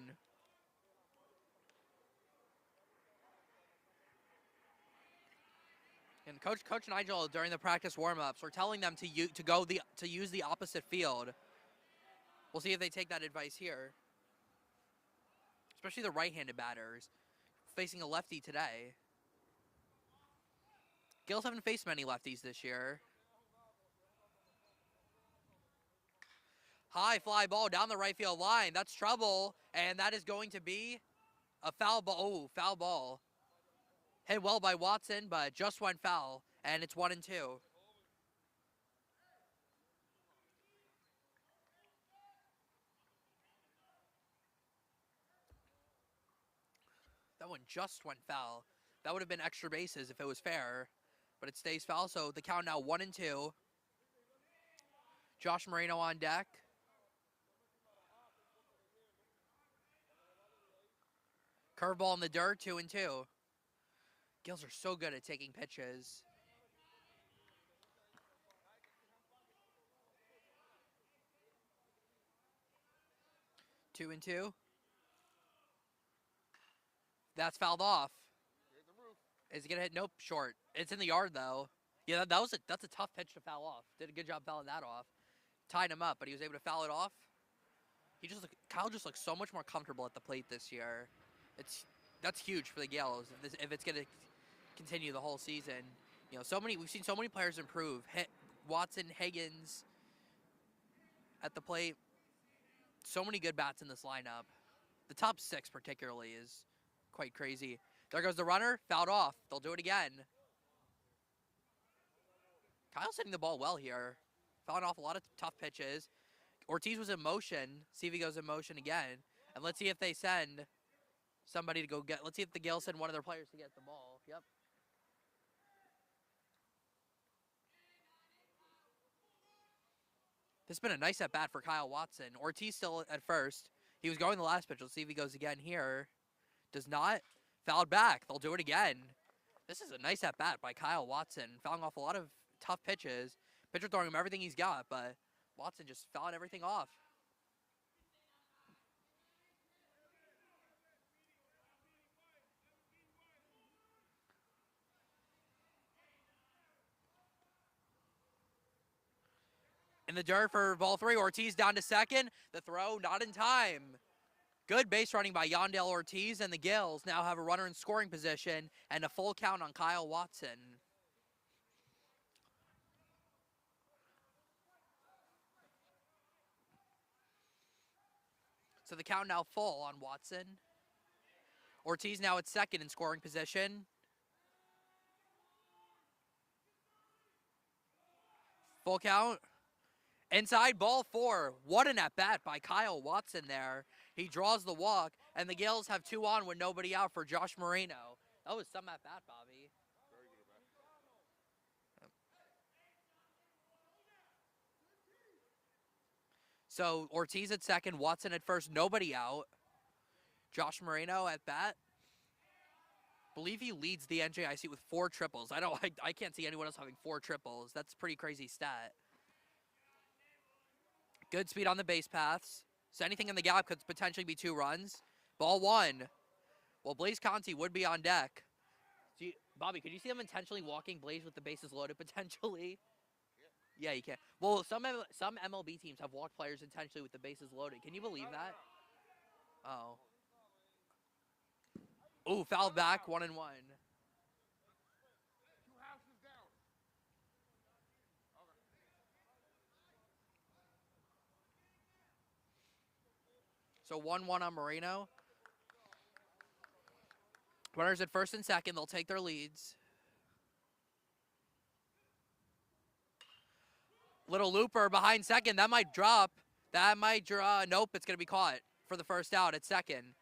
And Coach Nigel during the practice warm-ups were telling them to use the opposite field. We'll see if they take that advice here. Especially the right-handed batters facing a lefty today. Gaels haven't faced many lefties this year. High fly ball down the right field line. That's trouble, and that is going to be a foul ball. Oh, foul ball. Hit well by Watson, but just went foul, and it's 1-2. That one just went foul. That would have been extra bases if it was fair, but it stays foul, so the count now 1-2. Josh Moreno on deck. Curveball in the dirt, 2-2. Gaels are so good at taking pitches. Two and two. That's fouled off. Is he gonna hit? Nope, short. It's in the yard though. Yeah, that's a tough pitch to foul off. Did a good job fouling that off. Tied him up, but he was able to foul it off. Kyle just looks so much more comfortable at the plate this year. That's huge for the Gaels if it's gonna continue the whole season. You know, we've seen so many players improve. Watson, Higgins at the plate. So many good bats in this lineup. The top 6 particularly is quite crazy. There goes the runner, fouled off. They'll do it again. Kyle's hitting the ball well here. Fouling off a lot of tough pitches. Ortiz was in motion. See if he goes in motion again. And let's see if they send somebody to go get. Let's see if the Gaels send one of their players to get the ball. Yep. This has been a nice at-bat for Kyle Watson. Ortiz still at first. He was going the last pitch. Let's see if he goes again here. Does not. Fouled back. They'll do it again. This is a nice at-bat by Kyle Watson. Fouling off a lot of tough pitches. Pitcher throwing him everything he's got, but Watson just fouling everything off. In the dirt for ball 3. Ortiz down to second. The throw not in time. Good base running by Yandel Ortiz, and the Gaels now have a runner in scoring position and a full count on Kyle Watson. So the count now full on Watson. Ortiz now at second in scoring position. Full count. Inside, ball 4. What an at-bat by Kyle Watson there. He draws the walk, and the Gaels have 2 on with nobody out for Josh Moreno. That was some at-bat, Bobby. Very good at bat. So Ortiz at second, Watson at first, nobody out. Josh Moreno at bat. Believe he leads the NJIC with 4 triples. I can't see anyone else having 4 triples. That's a pretty crazy stat. Good speed on the base paths. So anything in the gap could potentially be 2 runs. Ball 1. Well, Blaze Conti would be on deck. Bobby, could you see him intentionally walking Blaze with the bases loaded potentially? Yeah, you can. Well, some MLB teams have walked players intentionally with the bases loaded. Can you believe that? Oh. Ooh, fouled back, 1-1. 2 houses down. Okay. So 1-1 on Moreno. Runners at first and second, they'll take their leads. Little looper behind second, that might drop. Nope, it's going to be caught for the first out at second.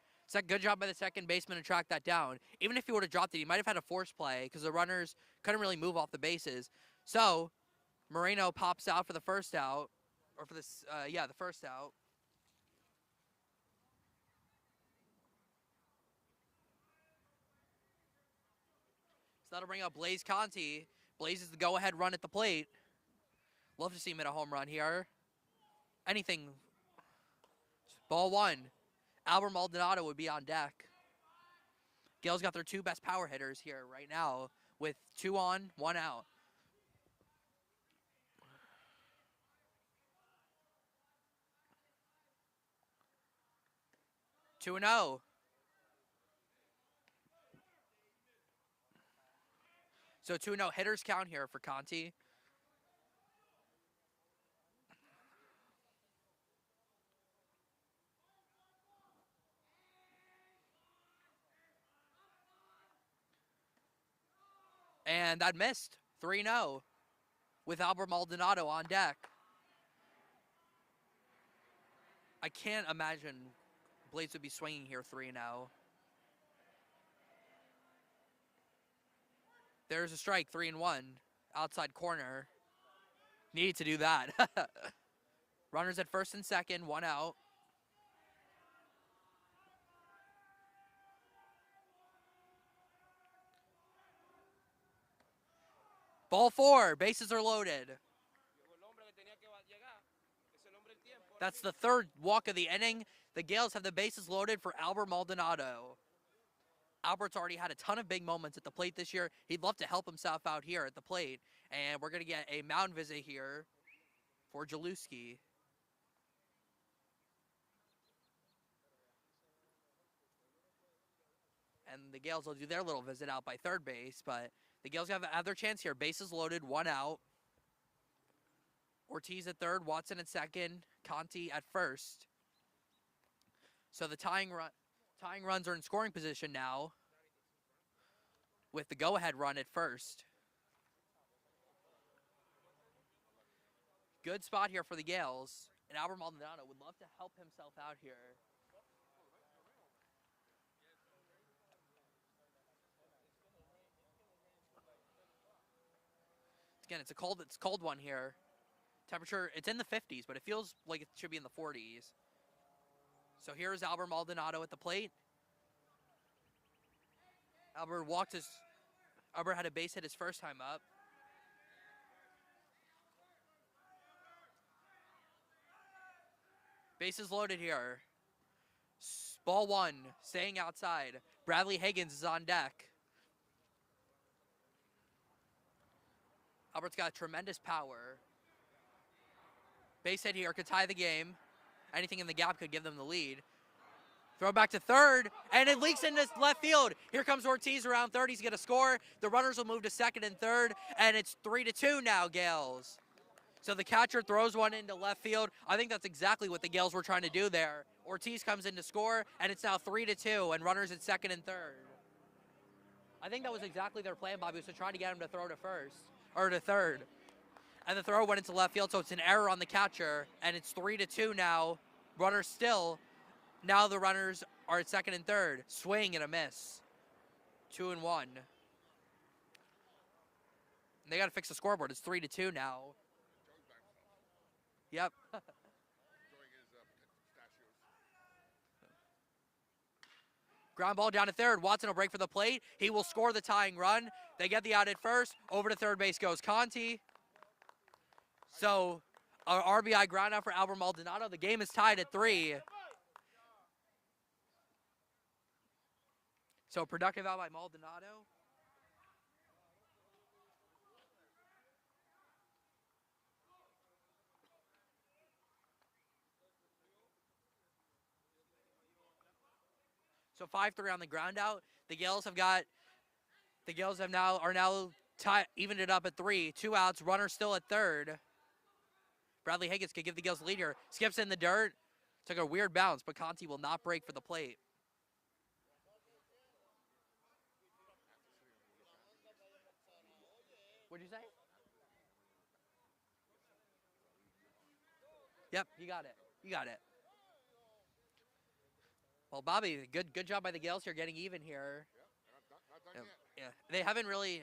Good job by the second baseman to track that down. Even if he would have dropped it, he might have had a force play because the runners couldn't really move off the bases. So Moreno pops out for the first out, or for this, the first out. So that'll bring up Blaze Conti. Blaze is the go-ahead run at the plate. Love to see him hit a home run here. Anything. Ball 1. Albert Maldonado would be on deck. Gaels got their 2 best power hitters here right now with 2 on, 1 out. Two and 0. So 2-0 hitters count here for Conti. And that missed. 3-0 with Albert Maldonado on deck. I can't imagine Blaze would be swinging here 3-0. There's a strike, 3-1. Outside corner. Needed to do that. Runners at first and second, 1 out. Ball 4, bases are loaded. That's the 3rd walk of the inning. The Gaels have the bases loaded for Albert Maldonado. Albert's already had a ton of big moments at the plate this year. He'd love to help himself out here at the plate. And we're going to get a mound visit here for Jaluski. And the Gaels will do their little visit out by third base, but the Gaels have their chance here. Bases loaded, 1 out. Ortiz at third, Watson at second, Conti at first. So the tying runs are in scoring position now with the go-ahead run at first. Good spot here for the Gaels, and Albert Maldonado would love to help himself out here. Again, it's a cold one here. Temperature, it's in the 50s, but it feels like it should be in the 40s. So here's Albert Maldonado at the plate. Albert had a base hit his first time up. Bases loaded here. Ball 1, staying outside. Bradley Higgins is on deck. Albert's got tremendous power. Base hit here could tie the game. Anything in the gap could give them the lead. Throw back to third, and it leaks into left field. Here comes Ortiz around third. He's going to score. The runners will move to second and third, and it's 3-2 now, Gaels. So the catcher throws one into left field. I think that's exactly what the Gaels were trying to do there. Ortiz comes in to score, and it's now 3-2, and runners at second and third. I think that was exactly their plan, Bobby, was to try to get him to throw to first, or to third. And the throw went into left field, so it's an error on the catcher, and it's 3-2 now. Runners still. Now the runners are at second and third. Swing and a miss. 2-1. And they got to fix the scoreboard. It's 3-2 now. Yep. Enjoying his pistachios. Ground ball down to third. Watson will break for the plate. He will score the tying run. They get the out at first. Over to third base goes Conti. So, a RBI ground out for Albert Maldonado. The game is tied at 3. So, productive out by Maldonado. So 5-3 on the ground out. The Gaels are now evened it up at 3. 2 outs. Runner still at third. Bradley Higgins could give the Gaels the lead here. Skips in the dirt. Took a weird bounce, but Conti will not break for the plate. What'd you say? Yep, you got it. You got it. Well, Bobby, good job by the Gaels here getting even here. Not done yet. Yeah, they haven't really.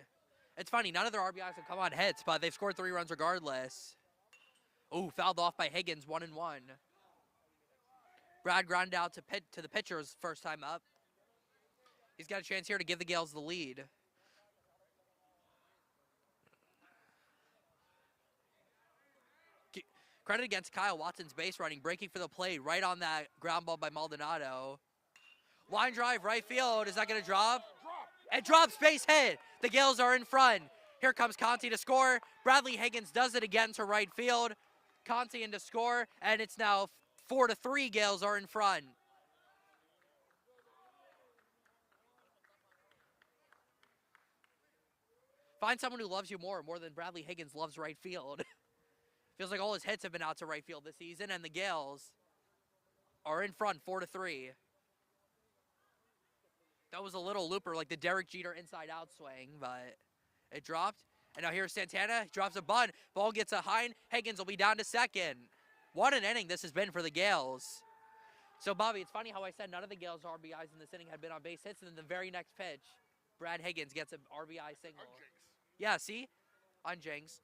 It's funny, none of their RBIs have come on hits, but they've scored 3 runs regardless. Ooh, fouled off by Higgins, 1-1. Brad grounded out to the pitcher's first time up. He's got a chance here to give the Gaels the lead. Credit against Kyle Watson's base running, breaking for the plate right on that ground ball by Maldonado. Line drive, right field. Is that going to drop? It drops, base hit. The Gaels are in front. Here comes Conti to score. Bradley Higgins does it again to right field. Conti in to score, and it's now 4-3. Gaels are in front. Find someone who loves you more than Bradley Higgins loves right field. Feels like all his hits have been out to right field this season, and the Gaels are in front 4-3. That was a little looper, like the Derek Jeter inside-out swing, but it dropped. And now here's Santana. He drops a bunt. Ball gets a hind. Higgins will be down to second. What an inning this has been for the Gaels. So, Bobby, it's funny how I said none of the Gaels' RBIs in this inning had been on base hits, and then the very next pitch, Brad Higgins gets an RBI single. Unjinx. Yeah, see? On Jinx.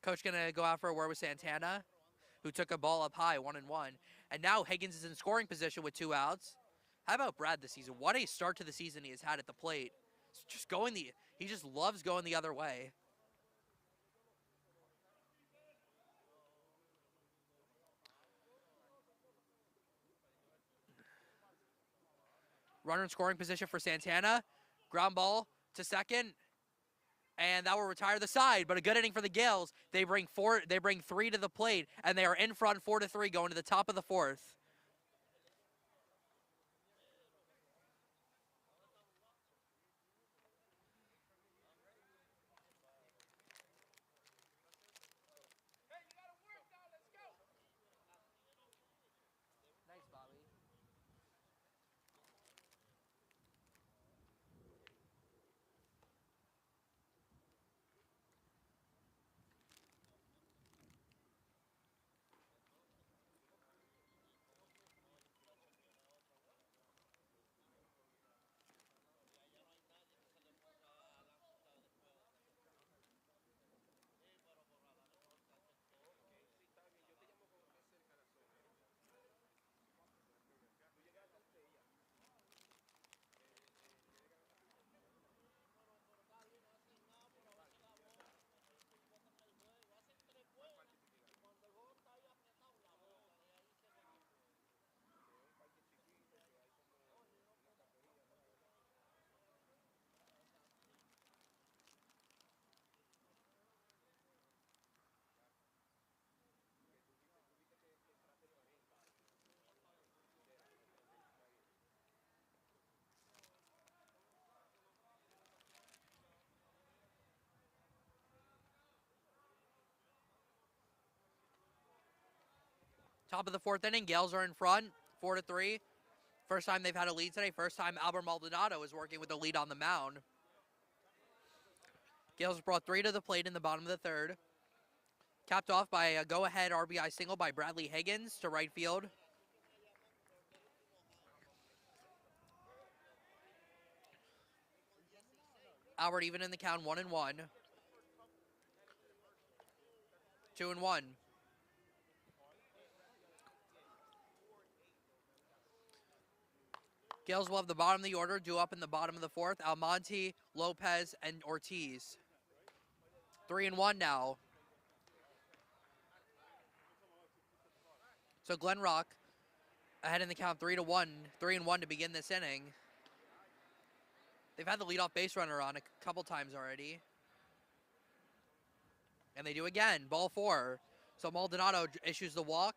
Coach going to go out for a word with Santana, who took a ball up high, 1-1. And now Higgins is in scoring position with 2 outs. How about Brad this season? What a start to the season he has had at the plate. He just loves going the other way. Runner in scoring position for Santana. Ground ball to second. And that will retire the side, but a good inning for the Gaels. They bring 3 to the plate, and they are in front 4-3 going to the top of the 4th. Nice, Bobby. Top of the fourth inning, Gaels are in front, 4-3. First time they've had a lead today. First time Albert Maldonado is working with the lead on the mound. Gaels brought 3 to the plate in the bottom of the third. Capped off by a go-ahead RBI single by Bradley Higgins to right field. Albert even in the count, 1-1. 2-1. Gaels will have the bottom of the order, due up in the bottom of the fourth. Almonte, Lopez, and Ortiz. 3-1 now. So Glen ahead in the count, 3-1. 3-1 to begin this inning. They've had the leadoff base runner on a couple times already. And they do again, ball 4. So Maldonado issues the walk.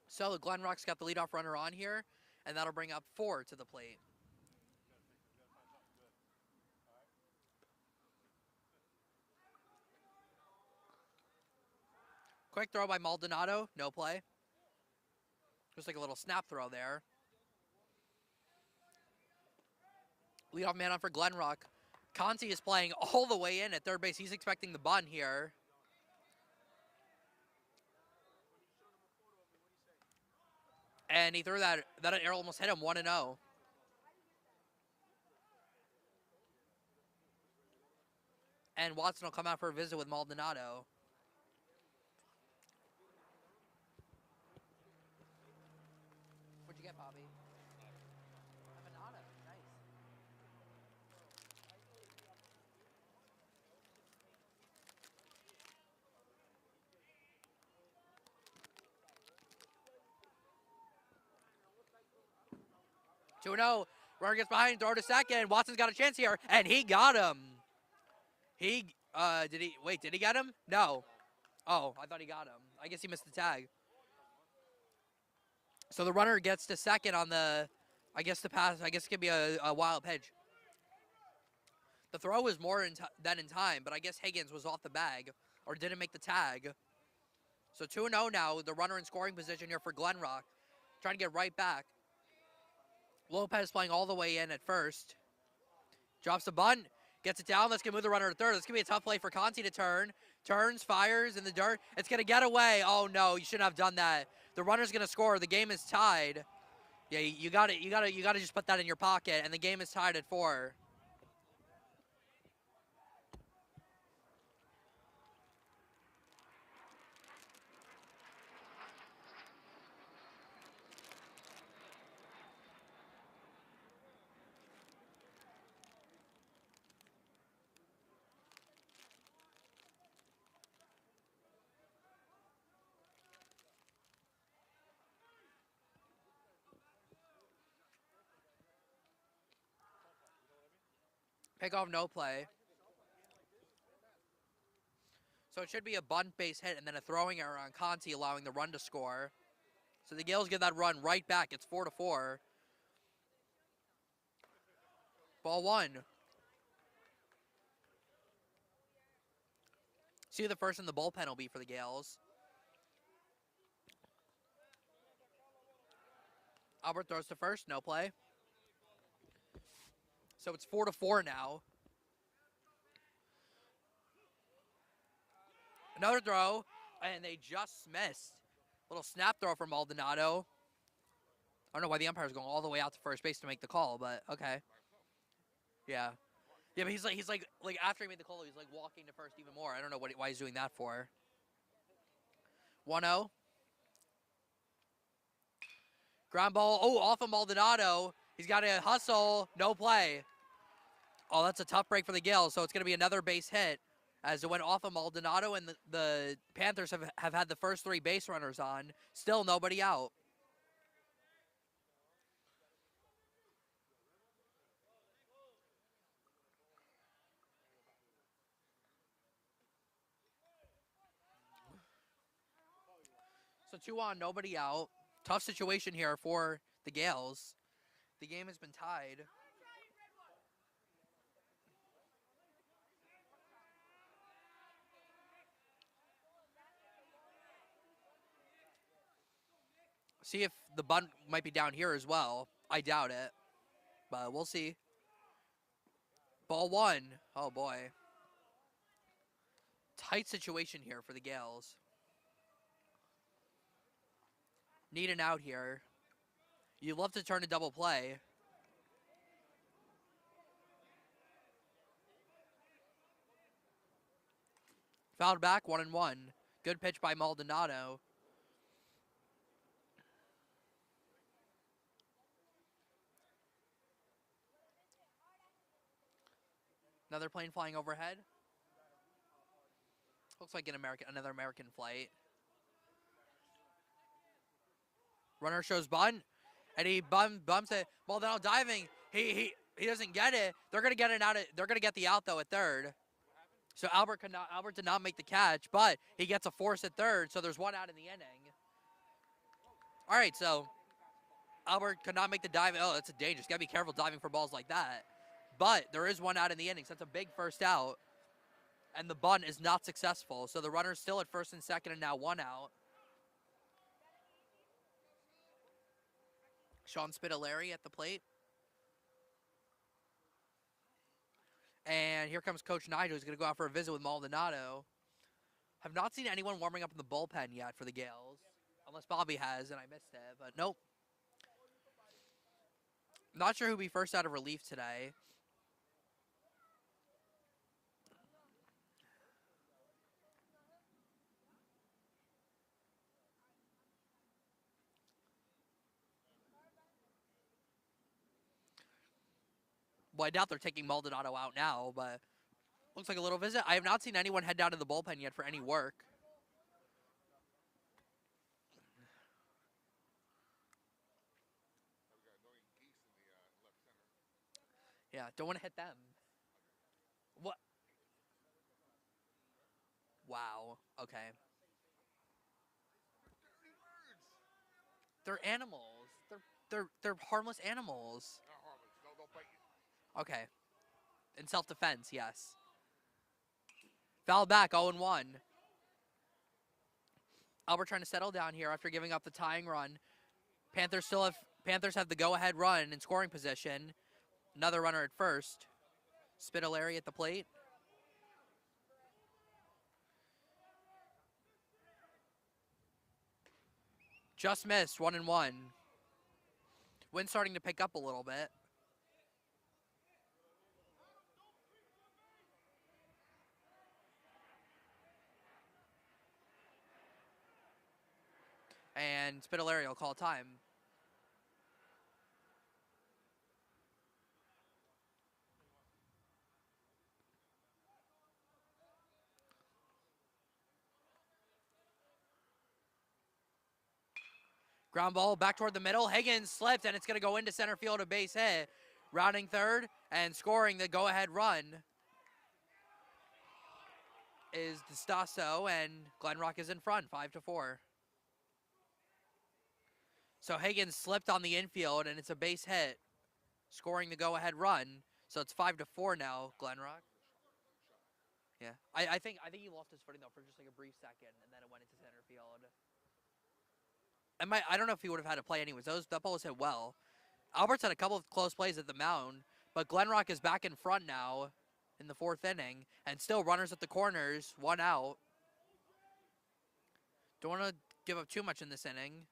So Glen Rock's got the leadoff runner on here, and that'll bring up 4 to the plate. Quick throw by Maldonado, no play. Just like a little snap throw there. Leadoff man on for Glen Rock. Conti is playing all the way in at third base. He's expecting the bunt here. And he threw that arrow almost hit him, 1-0. And Watson will come out for a visit with Maldonado. What'd you get, Bobby? A banana, nice. Two 2-0. Runner gets behind, throw to second. Watson's got a chance here, and he got him. Did he get him? No. Oh, I thought he got him. I guess he missed the tag. So the runner gets to second on the, I guess the pass, I guess it could be a wild pitch. The throw was more than in time, but I guess Higgins was off the bag or didn't make the tag. So 2-0 now, the runner in scoring position here for Glen Rock. Trying to get right back. Lopez playing all the way in at first. Drops the bunt, gets it down. Let's get move the runner to third. This could be a tough play for Conti to turn. Turns, fires in the dirt. It's going to get away. Oh, no, you shouldn't have done that. The runner's going to score. The game is tied. Yeah, you got to just put that in your pocket, and the game is tied at 4. Pickoff, no play. So it should be a bunt base hit and then a throwing error on Conti, allowing the run to score. So the Gaels get that run right back. It's 4-4. Ball 1. See who the first in the bullpen will be for the Gaels. Albert throws to first, no play. So it's 4-4 now. Another throw, and they just missed. Little snap throw from Maldonado. I don't know why the umpire's going all the way out to first base to make the call, but okay. Yeah. Yeah, but he's like after he made the call, he's like walking to first even more. I don't know why he's doing that for. 1-0. Ground ball. Oh, off of Maldonado. He's got to hustle. No play. Oh, that's a tough break for the Gaels, so it's going to be another base hit as it went off of Maldonado, and the Panthers have had the first 3 base runners on. Still nobody out. So 2 on, nobody out. Tough situation here for the Gaels. The game has been tied. See if the bunt might be down here as well. I doubt it, but we'll see. Ball one. Oh, boy. Tight situation here for the Gaels. Need an out here. You'd love to turn a double play. Fouled back, 1-1. Good pitch by Maldonado. Another plane flying overhead. Looks like another American flight. Runner shows bunt, and he bumps it. Maldonado diving. He doesn't get it. They're gonna get it out. They're gonna get the out though at third. So Albert did not make the catch, but he gets a force at third. So there's one out in the inning. All right, so Albert could not make the dive. Oh, that's dangerous. Gotta be careful diving for balls like that. But there is one out in the inning, so that's a big first out. And the bunt is not successful. So the runner's still at first and second, and now one out. Sean Spitaleri at the plate. And here comes Coach Nigel, who's going to go out for a visit with Maldonado. Have not seen anyone warming up in the bullpen yet for the Gaels. Unless Bobby has, and I missed it. But nope. Not sure who'll be first out of relief today. Well, I doubt they're taking Maldonado out now, but looks like a little visit. I have not seen anyone head down to the bullpen yet for any work. Yeah, don't want to hit them. What? Wow. Okay. They're animals. They're harmless animals. Not harmless. They'll bite you. Okay. In self-defense, yes. Foul back, 0-1. Albert trying to settle down here after giving up the tying run. Panthers have the go-ahead run in scoring position. Another runner at first. Spitaleri at the plate. Just missed, 1-1. Wind starting to pick up a little bit. And Spitaleri will call time. Ground ball back toward the middle. Higgins slipped, and it's going to go into center field, a base hit. Rounding third and scoring the go-ahead run is DeStasso, and Glenrock is in front, 5-4. So Higgins slipped on the infield, and it's a base hit, scoring the go-ahead run. So it's 5-4 now, Glenrock. Yeah, I think he lost his footing though for just like a brief second, and then it went into center field. I don't know if he would have had to play anyways. That ball was hit well. Albert's had a couple of close plays at the mound, but Glenrock is back in front now in the fourth inning, and still runners at the corners, one out. Don't want to give up too much in this inning.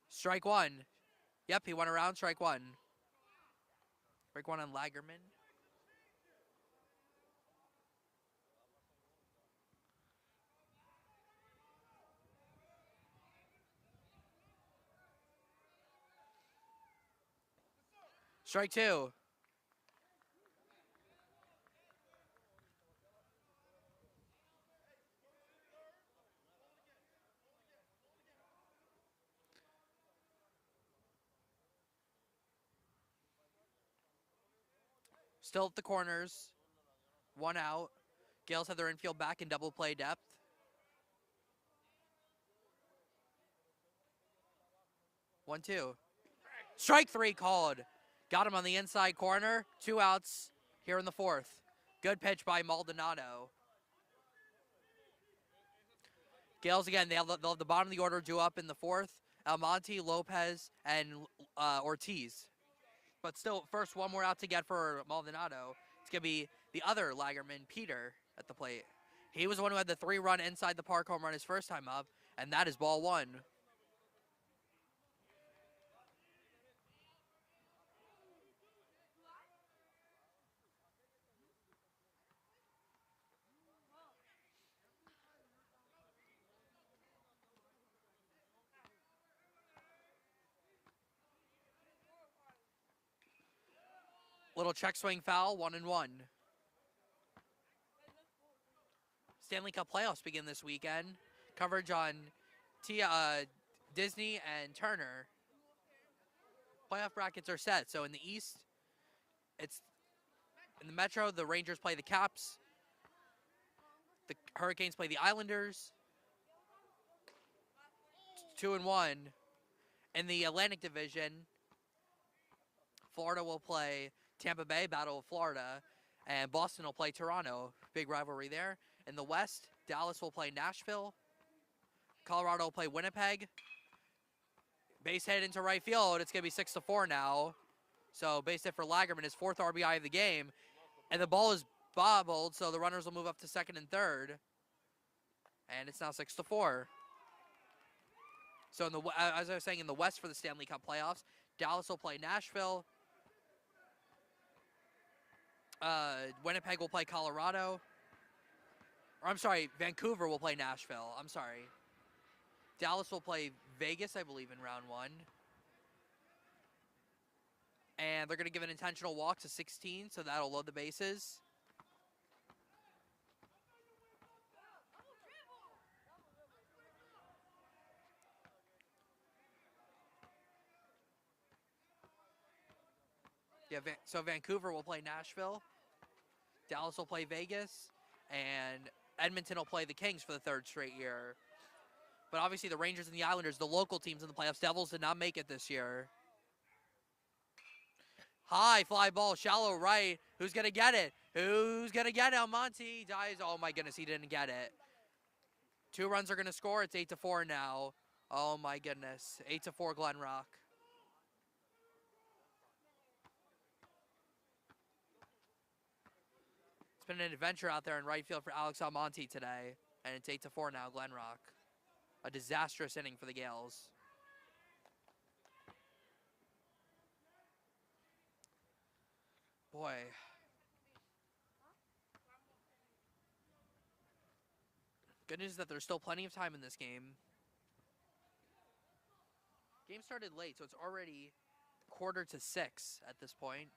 Strike one. Yep, he went around, strike one. Strike one on Lagerman. Strike two. Still at the corners. One out. Gaels have their infield back in double play depth. 1-2. Strike 3 called. Got him on the inside corner. 2 outs here in the 4th. Good pitch by Maldonado. Gaels again, they'll have the bottom of the order due up in the 4th. Almonte, Lopez, and Ortiz. But still, first one more out to get for Maldonado. It's going to be the other Lagerman, Peter, at the plate. He was the one who had the 3-run inside the park home run his first time up, and that is ball 1. Little check swing foul, 1-1. Stanley Cup playoffs begin this weekend. Coverage on Disney and Turner. Playoff brackets are set. So in the East, it's in the Metro, the Rangers play the Caps. The Hurricanes play the Islanders. 2-1. In the Atlantic Division, Florida will play Tampa Bay, Battle of Florida, and Boston will play Toronto. Big rivalry there. In the West, Dallas will play Nashville. Colorado will play Winnipeg. Base hit into right field. It's going to be 6-4 now. So base hit for Lagerman, his 4th RBI of the game. And the ball is bobbled, so the runners will move up to 2nd and 3rd. And it's now 6-4. So in the, as I was saying, in the West for the Stanley Cup playoffs, Dallas will play Nashville. Winnipeg will play Colorado. Or I'm sorry, Vancouver will play Nashville. I'm sorry. Dallas will play Vegas, I believe, in round 1. And they're going to give an intentional walk to 16, so that'll load the bases. Yeah, so Vancouver will play Nashville. Dallas will play Vegas. And Edmonton will play the Kings for the 3rd straight year. But obviously the Rangers and the Islanders, the local teams in the playoffs, Devils did not make it this year. High fly ball, shallow right. Who's going to get it? Who's going to get it? Almonte dies. Oh, my goodness, he didn't get it. 2 runs are going to score. It's 8-4 now. Oh, my goodness. 8-4 Glen Rock. It's been an adventure out there in right field for Alex Almonte today. And it's 8-4 now, Glen Rock. A disastrous inning for the Gaels. Boy. Good news is that there's still plenty of time in this game. Game started late, so it's already 5:45 at this point.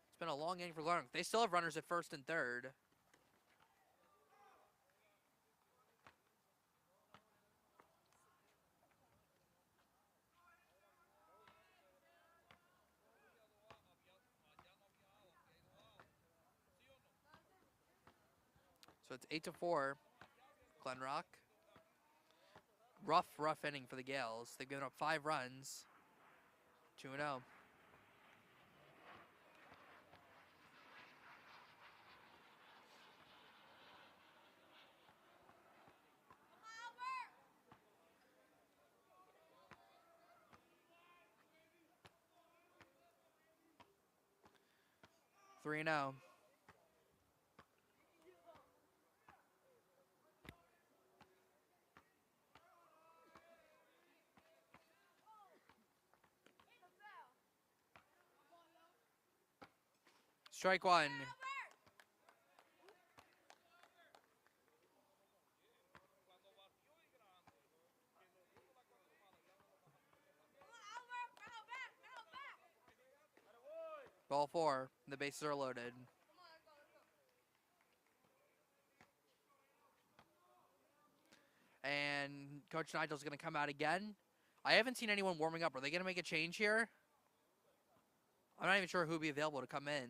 It's been a long inning for Glen Rock. They still have runners at 1st and 3rd. So it's 8-4, Glen Rock. Rough inning for the Gaels. They've given up 5 runs. 2-0. Three now. Strike 1. Ball 4. The bases are loaded. And Coach Nigel's going to come out again. I haven't seen anyone warming up. Are they going to make a change here? I'm not even sure who would be available to come in.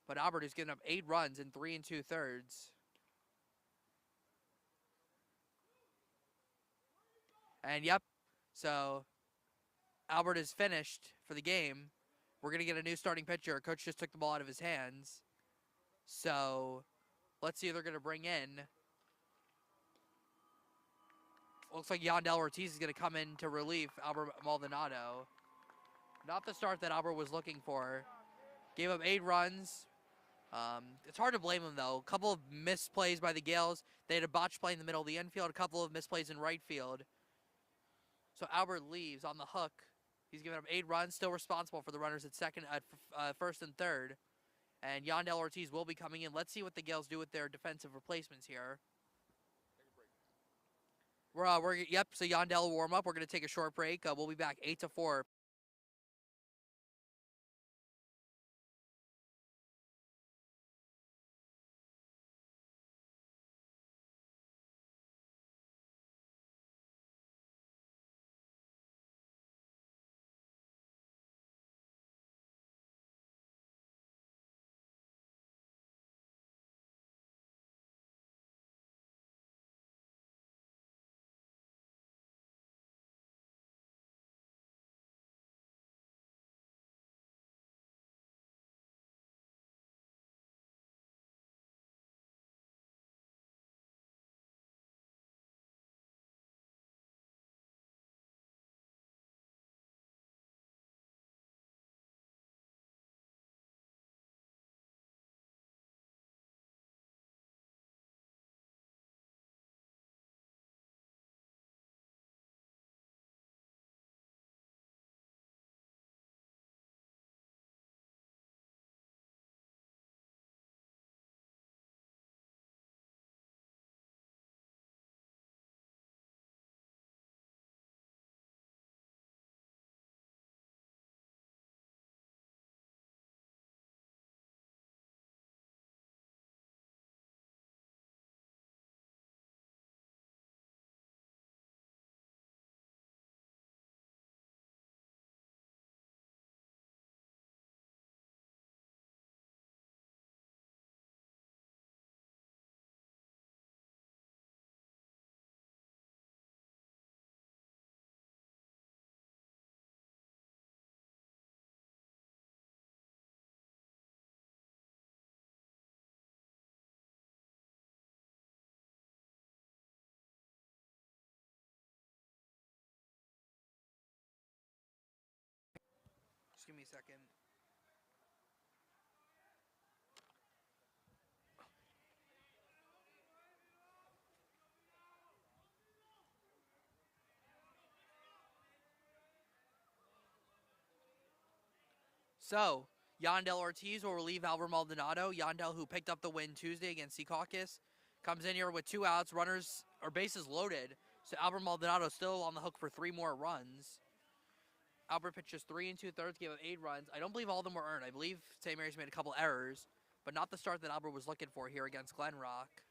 But Albert has given up 8 runs in 3 2/3. And yep, so Albert is finished for the game. We're going to get a new starting pitcher. Coach just took the ball out of his hands. So let's see who they're going to bring in. Looks like Yandel Ortiz is going to come in to relief Albert Maldonado. Not the start that Albert was looking for. Gave up 8 runs. It's hard to blame him, though. A couple of misplays by the Gaels. They had a botch play in the middle of the infield, a couple of misplays in right field. So Albert leaves on the hook. He's given up 8 runs, still responsible for the runners at first and third. And Yandel Ortiz will be coming in. Let's see what the Gaels do with their defensive replacements here. Yep, so Yandel will warm up. We're going to take a short break. We'll be back 8-4. Just give me a second. So, Yandel Ortiz will relieve Albert Maldonado. Yandel, who picked up the win Tuesday against Secaucus, comes in here with 2 outs, runners or bases loaded. So Albert Maldonado still on the hook for 3 more runs. Albert pitches 3 2/3, gave up 8 runs. I don't believe all of them were earned. I believe St. Mary's made a couple errors, but not the start that Albert was looking for here against Glen Rock.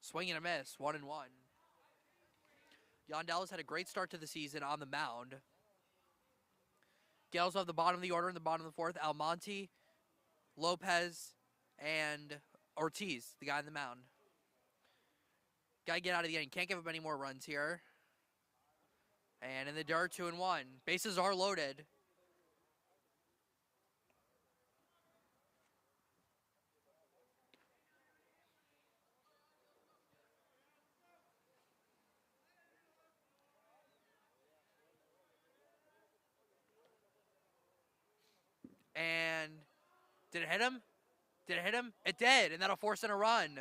Swing and a miss, 1-1. Yandel has had a great start to the season on the mound. Gaels have the bottom of the order in the bottom of the 4th. Almonte, Lopez, and Ortiz, the guy on the mound. Gotta get out of the inning. Can't give up any more runs here. And in the dirt, 2-1. Bases are loaded. And did it hit him? Did it hit him? It did, and that'll force in a run.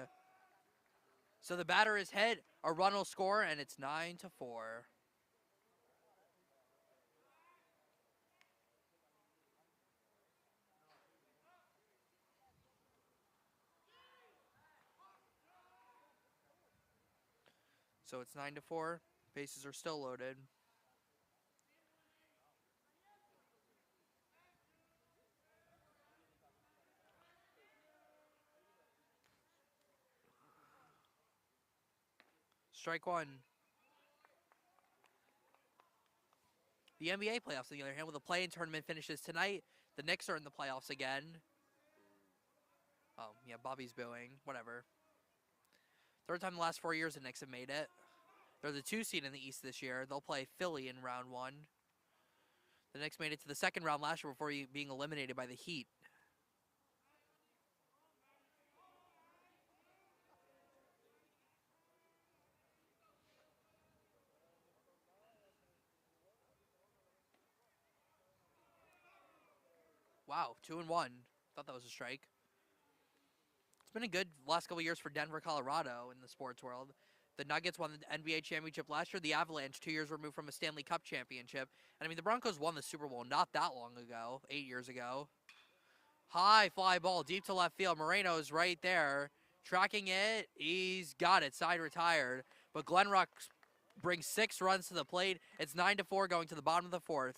So the batter is hit. A run will score, and it's 9-4. So it's 9-4. Bases are still loaded. Strike 1. The NBA playoffs, on the other hand, with the play-in tournament finishes tonight, the Knicks are in the playoffs again. Oh, yeah, Bobby's booing. Whatever. 3rd time in the last 4 years the Knicks have made it. They're the 2 seed in the East this year. They'll play Philly in round 1. The Knicks made it to the second round last year before being eliminated by the Heat. Wow, 2-1. Thought that was a strike. It's been a good last couple years for Denver, Colorado in the sports world. The Nuggets won the NBA championship last year. The Avalanche, 2 years removed from a Stanley Cup championship. And I mean, the Broncos won the Super Bowl not that long ago, 8 years ago. High fly ball deep to left field. Moreno's right there. Tracking it. He's got it. Side retired. But Glen brings 6 runs to the plate. It's 9-4 going to the bottom of the 4th.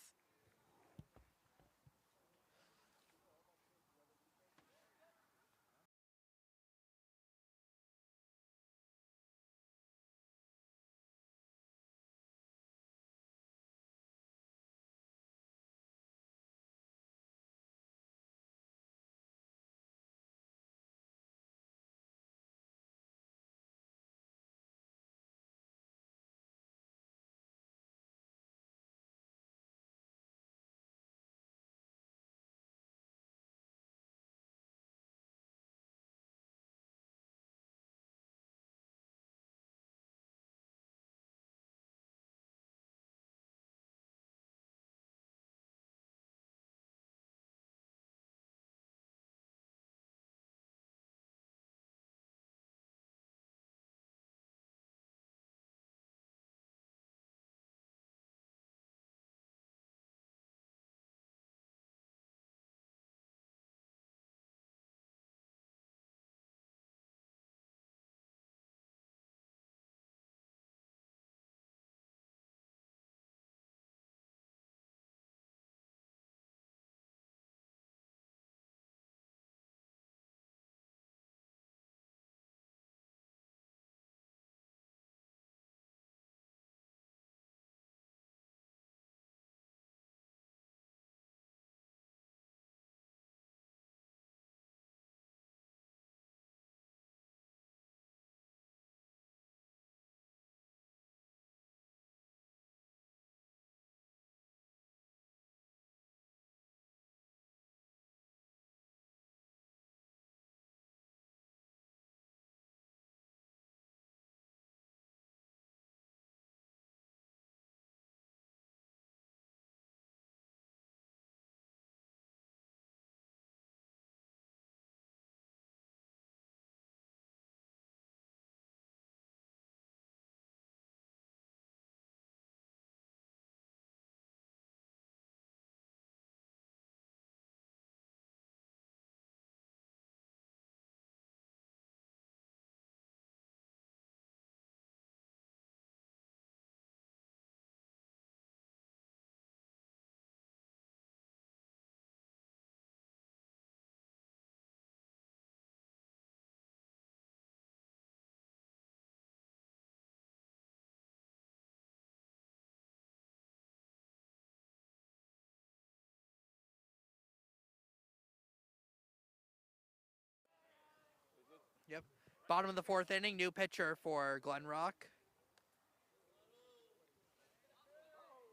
Yep. Bottom of the 4th inning, new pitcher for Glen Rock.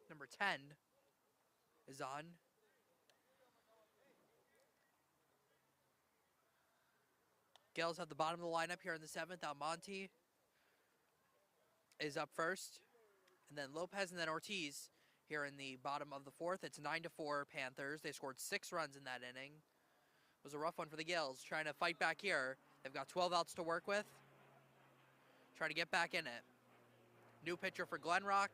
Number 10 is on. Gaels have the bottom of the lineup here in the 7th. Almonte is up first. And then Lopez and then Ortiz here in the bottom of the 4th. It's 9-4 Panthers. They scored 6 runs in that inning. It was a rough one for the Gaels, trying to fight back here. They've got 12 outs to work with. Trying to get back in it. New pitcher for Glen Rock.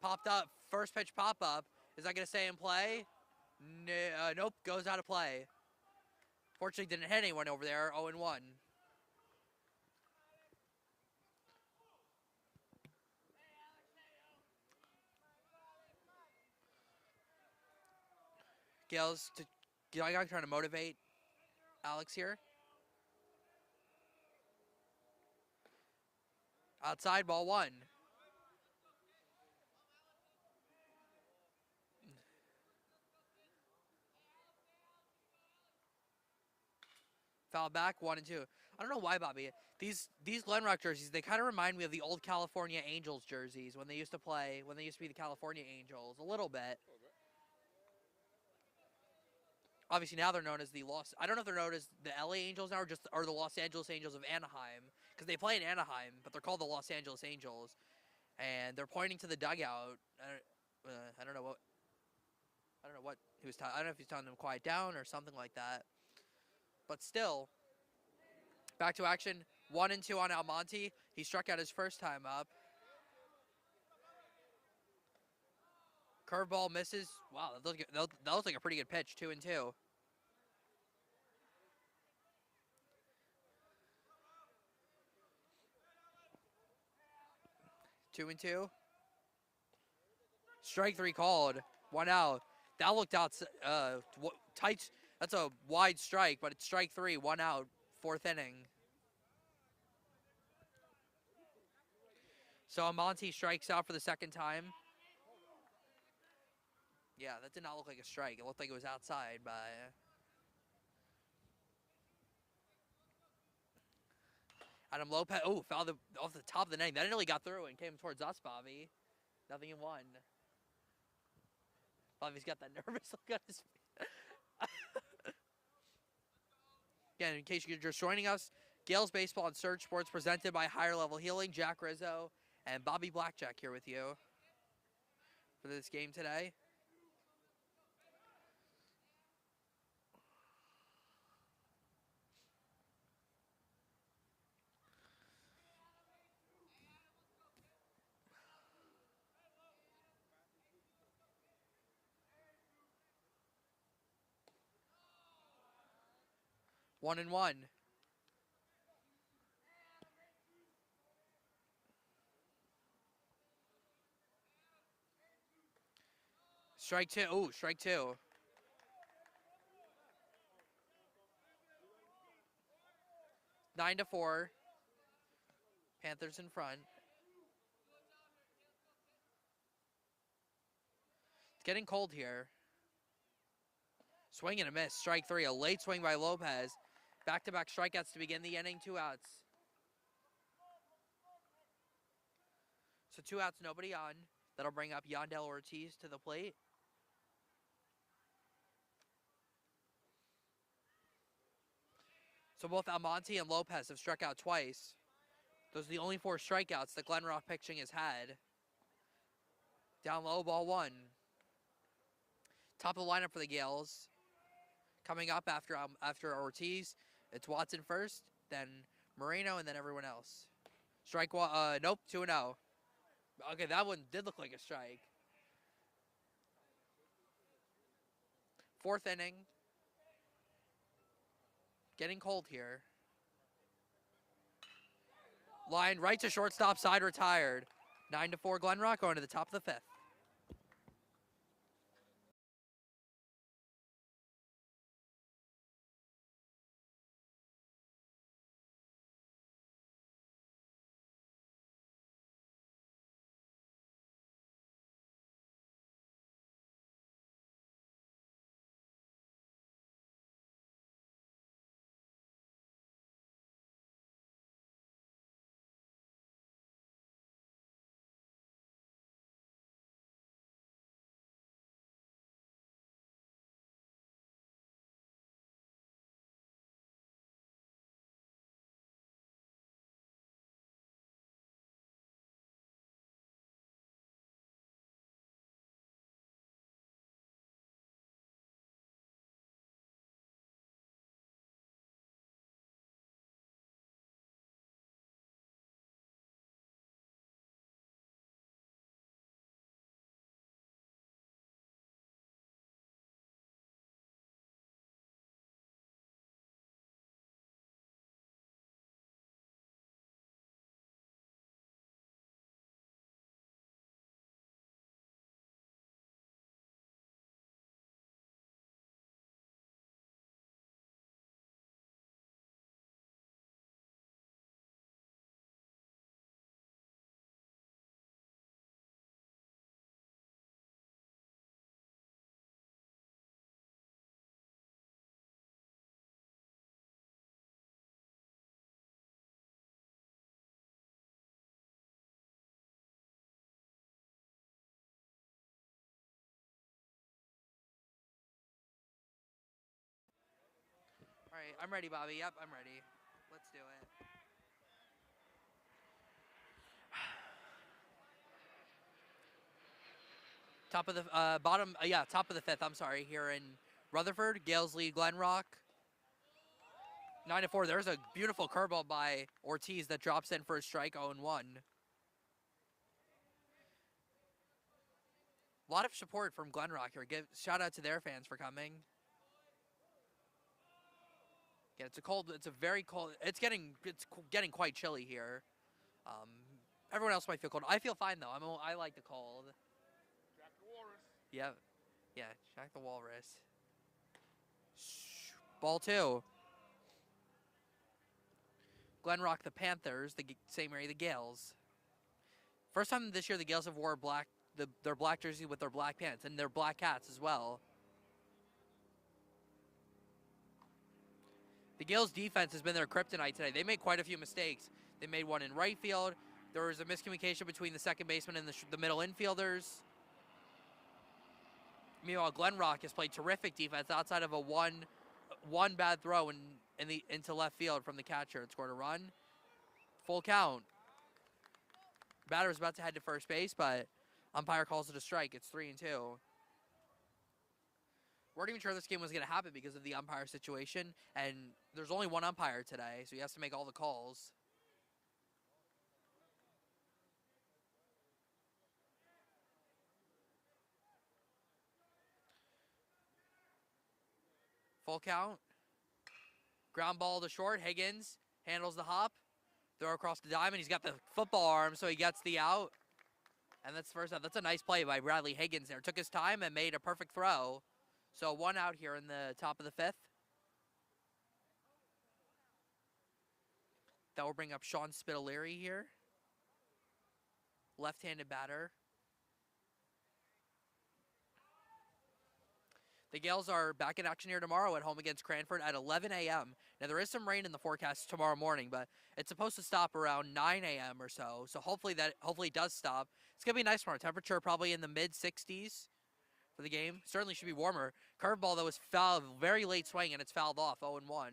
Popped up. First pitch pop up. Is that going to stay in play? Nope. Goes out of play. Fortunately, didn't hit anyone over there. 0-1. Gaels, I got trying to motivate Alex here. Outside, ball 1. Foul back, 1-2. I don't know why, Bobby. These Glen Rock jerseys, they kind of remind me of the old California Angels jerseys when they used to play, when they used to be the California Angels, a little bit. Obviously now they're known as the Los. I don't know if they're known as the LA Angels now or the Los Angeles Angels of Anaheim because they play in Anaheim, but they're called the Los Angeles Angels, and they're pointing to the dugout. I don't know what. I don't know what he was. I don't know if he's telling them quiet down or something like that. But still, back to action. 1-2 on Almonte. He struck out his first time up. Curveball misses. Wow, that looks like a pretty good pitch. 2-2. 2-2. Strike 3 called. 1 out. That looked out tight. That's a wide strike, but it's strike 3. 1 out. 4th inning. So Almonte strikes out for the second time. Yeah, that did not look like a strike. It looked like it was outside by. Adam Lopez. Oh, fouled off the top of the net. That nearly got through and came towards us, Bobby. 0-1. Bobby's got that nervous look on his face. Again, in case you're just joining us, Gaels Baseball and Surge Sports presented by Higher Level Healing. Jack Rizzo and Bobby Blackjack here with you for this game today. One and one. Strike 2. Oh, strike 2. Nine to 4. Panthers in front. It's getting cold here. Swing and a miss. Strike 3. A late swing by Lopez. Back-to-back strikeouts to begin the inning. 2 outs. So 2 outs, nobody on. That'll bring up Yandel Ortiz to the plate. So both Almonte and Lopez have struck out twice. Those are the only 4 strikeouts that Glen Rock pitching has had. Down low, ball 1. Top of the lineup for the Gaels. Coming up after Ortiz, it's Watson first, then Moreno, and then everyone else. Strike 1. Nope, 2-0. Okay, that one did look like a strike. 4th inning. Getting cold here. Line right to shortstop side, retired. 9-4 Glen Rock going to the top of the 5th. I'm ready, Bobby. Yep, I'm ready. Let's do it. Top of the top of the fifth. I'm sorry. Here in Rutherford, Gaels lead Glen Rock 9-4. There's a beautiful curveball by Ortiz that drops in for a strike. 0-1. A lot of support from Glen Rock here. Shout out to their fans for coming. Yeah, it's a cold. It's a very cold. It's getting quite chilly here. Everyone else might feel cold. I feel fine though. I like the cold. Jack the Walrus. Yeah, yeah. Jack the Walrus. Ball 2. Glen Rock, the Panthers, the same area, the Gaels. First time this year the Gaels have wore their black jersey with their black pants and their black hats as well. The Gaels' defense has been their kryptonite today. They made quite a few mistakes. They made one in right field. There was a miscommunication between the second baseman and the middle infielders. Meanwhile, Glen Rock has played terrific defense outside of a one bad throw into left field from the catcher and scored a run. Full count. Batter was about to head to first base, but umpire calls it a strike. It's 3-2. Weren't even sure this game was going to happen because of the umpire situation, and there's only one umpire today, so he has to make all the calls. Full count. Ground ball to short. Higgins handles the hop. Throw across the diamond. He's got the football arm, so he gets the out. And that's first out. That's a nice play by Bradley Higgins there. Took his time and made a perfect throw. So 1 out here in the top of the 5th. That will bring up Sean Spitaleri here. Left-handed batter. The Gaels are back in action here tomorrow at home against Cranford at 11 a.m. Now, there is some rain in the forecast tomorrow morning, but it's supposed to stop around 9 a.m. or so. So hopefully it does stop. It's going to be nice tomorrow. Temperature probably in the mid-60s for the game. Certainly should be warmer. Curveball, though, is fouled. Very late swing, and it's fouled off. 0-1.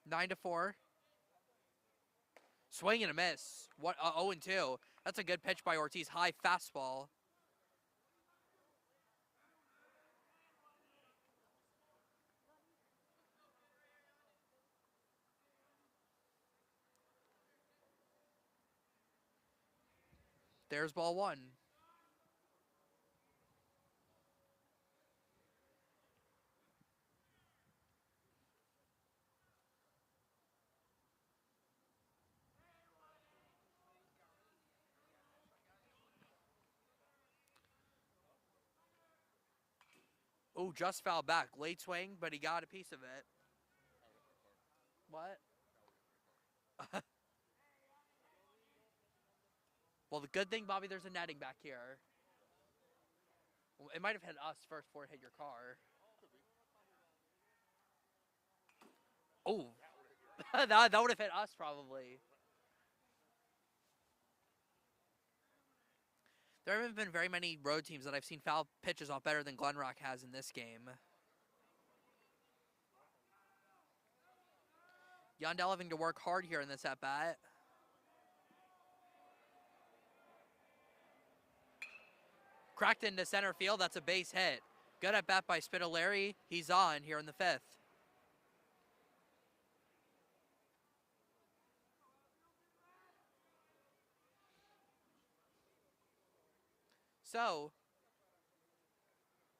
9-4. Swing and a miss. 0-2. That's a good pitch by Ortiz. High fastball. There's ball 1. Oh, just fouled back. Late swing, but he got a piece of it. What? Well, the good thing, Bobby, there's a netting back here. Well, it might have hit us first before it hit your car. Oh, that would have hit us probably. There haven't been very many road teams that I've seen foul pitches off better than Glen Rock has in this game. Yandel having to work hard here in this at-bat. Cracked into center field. That's a base hit. Good at-bat by Spitaleri. He's on here in the 5th. So,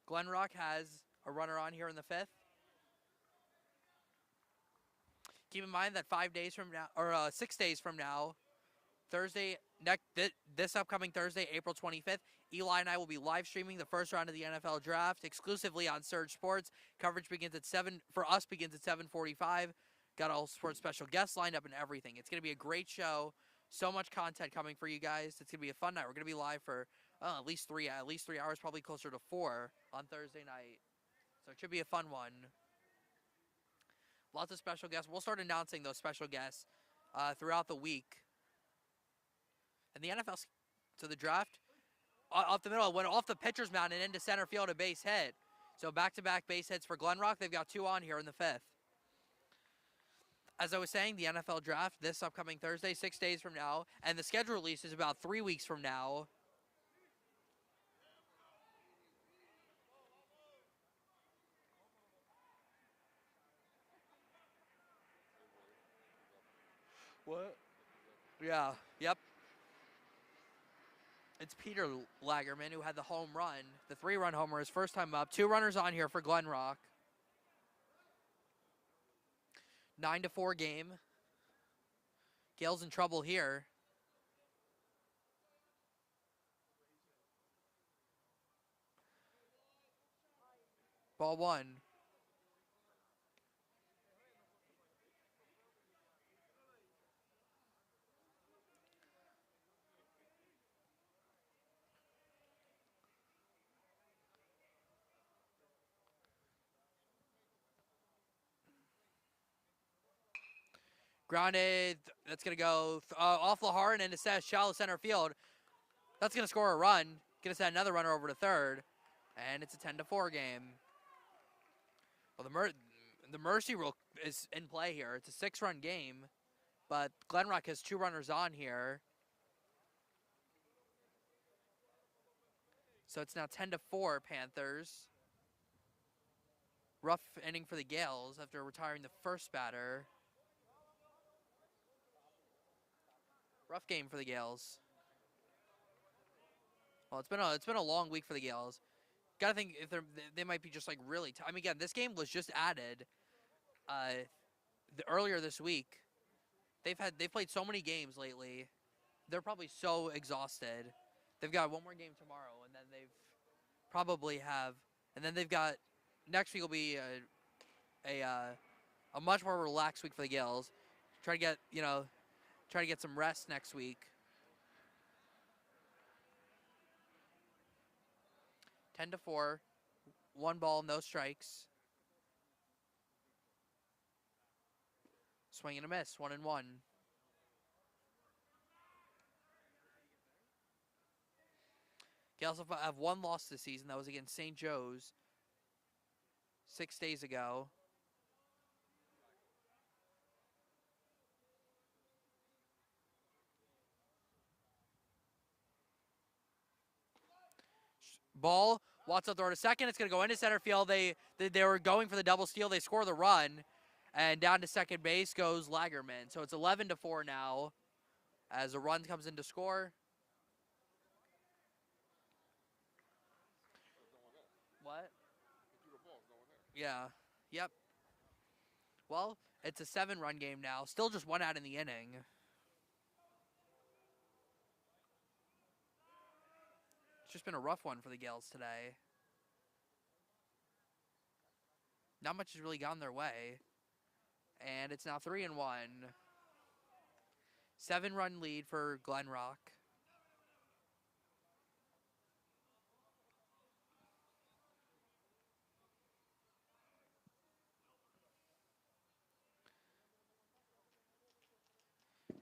Glen Rock has a runner on here in the 5th. Keep in mind that 5 days from now, or 6 days from now, Thursday, this upcoming Thursday, April 25th, Eli and I will be live streaming the first round of the NFL Draft exclusively on Surge Sports. Coverage begins at 7, for us begins at 7:45. Got all sports special guests lined up and everything. It's going to be a great show. So much content coming for you guys. It's going to be a fun night. We're going to be live for at least 3 hours, probably closer to 4 on Thursday night. So it should be a fun one. Lots of special guests. We'll start announcing those special guests throughout the week. And the NFL, so the draft, off the middle, went off the pitcher's mound and into center field, a base hit. So back-to-back base hits for Glen Rock. They've got 2 on here in the 5th. As I was saying, the NFL draft this upcoming Thursday, 6 days from now, and the schedule release is about 3 weeks from now. What? Yeah, yep. It's Peter Lagerman who had the home run, the 3-run homer, his first time up. 2 runners on here for Glen Rock. 9-4 game. Gaels in trouble here. Ball 1. Grounded. That's going to go off Lahar and into shallow center field. That's going to score a run. Going to send another runner over to third. And it's a 10-4 game. Well, the mercy rule is in play here. It's a 6-run game. But Glen Rock has 2 runners on here. So it's now 10-4 Panthers. Rough inning for the Gaels after retiring the first batter. Rough game for the Gaels. Well, it's been a long week for the Gaels. Gotta think if they might be just like really. I mean, again, this game was just added earlier this week. They've played so many games lately. They're probably so exhausted. They've got one more game tomorrow, and then they've got next week will be a much more relaxed week for the Gaels. Try to get some rest next week. 10-4, 1 ball, no strikes. Swing and a miss, 1-1. Gaels have 1 loss this season. That was against St. Joe's 6 days ago. Ball, Watts up throw to second. It's going to go into center field. They were going for the double steal. They score the run. And down to second base goes Lagerman. So it's 11-4 now as a run comes in to score. What? Yeah. Yep. Well, it's a 7-run game now. Still just 1 out in the inning. It's just been a rough one for the Gaels today. Not much has really gone their way. And it's now 3-1. 7-run lead for Glen Rock.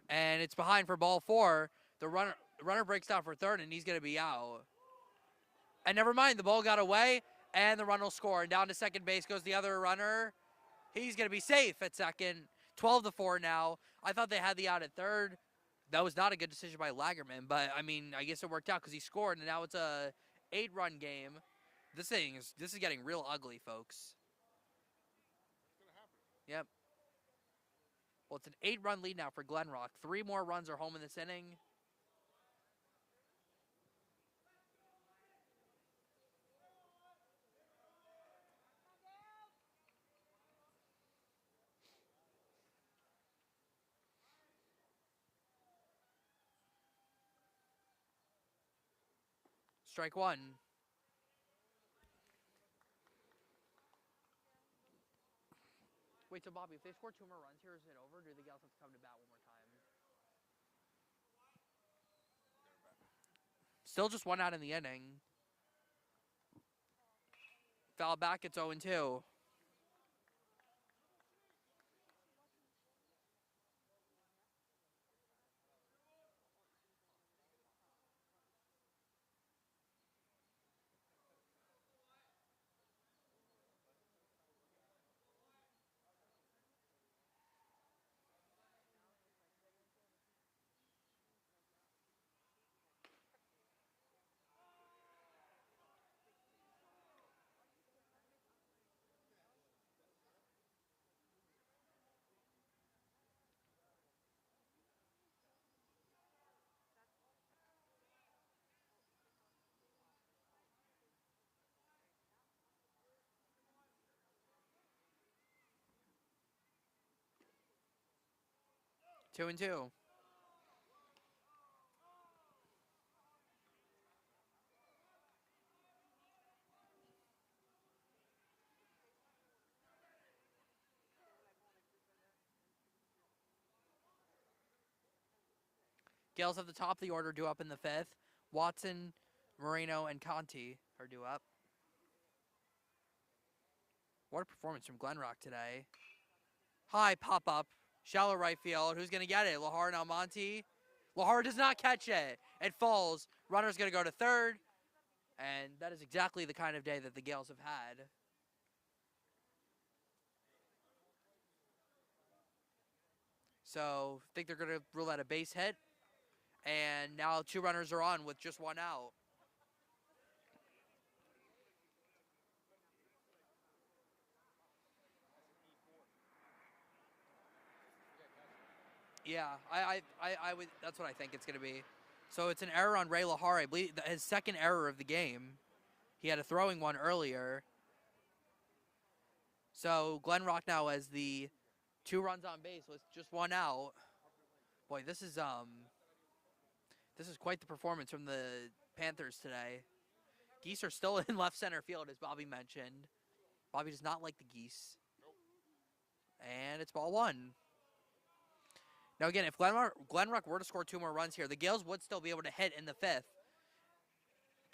And it's behind for ball 4. The runner breaks down for third, and he's going to be out. And never mind, the ball got away, and the run will score. And down to second base goes the other runner. He's going to be safe at second. 12-4 now. I thought they had the out at third. That was not a good decision by Lagerman, but, I mean, I guess it worked out because he scored, and now it's a 8-run game. This is getting real ugly, folks. Yep. Well, it's an 8-run lead now for Glen Rock. 3 more runs are home in this inning. Strike 1. Wait, so Bobby, if they score 2 more runs here, is it over? Or do the Gaels have to come to bat one more time? Still just 1 out in the inning. Foul back, it's 0-2. 2-2. Gales at the top of the order due up in the 5th. Watson, Moreno, and Conti are due up. What a performance from Glenrock today. High pop-up. Shallow right field. Who's going to get it? Lahar and Almonte. Lahar does not catch it. It falls. Runner's going to go to third. And that is exactly the kind of day that the Gaels have had. So I think they're going to rule out a base hit. And now 2 runners are on with just 1 out. Yeah, I would. That's what I think it's going to be. So it's an error on Ray Lahar. I believe his second error of the game. He had a throwing one earlier. So Glenrock now has the 2 runs on base with just 1 out. Boy, this is quite the performance from the Panthers today. Geese are still in left center field, as Bobby mentioned. Bobby does not like the Geese. And it's ball 1. Now again, if Glenrock were to score 2 more runs here, the Gaels would still be able to hit in the 5th.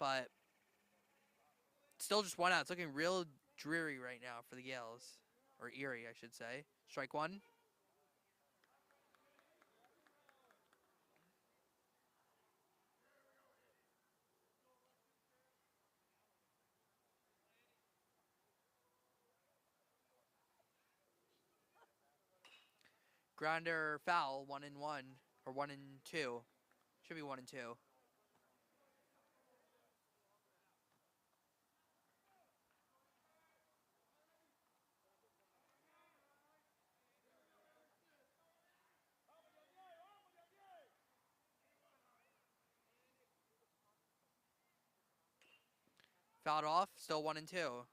But still just 1 out. It's looking real dreary right now for the Gaels. Or eerie, I should say. Strike 1. Grounder foul, 1-1. Or 1-2. Should be 1-2. Fouled off, still 1-2.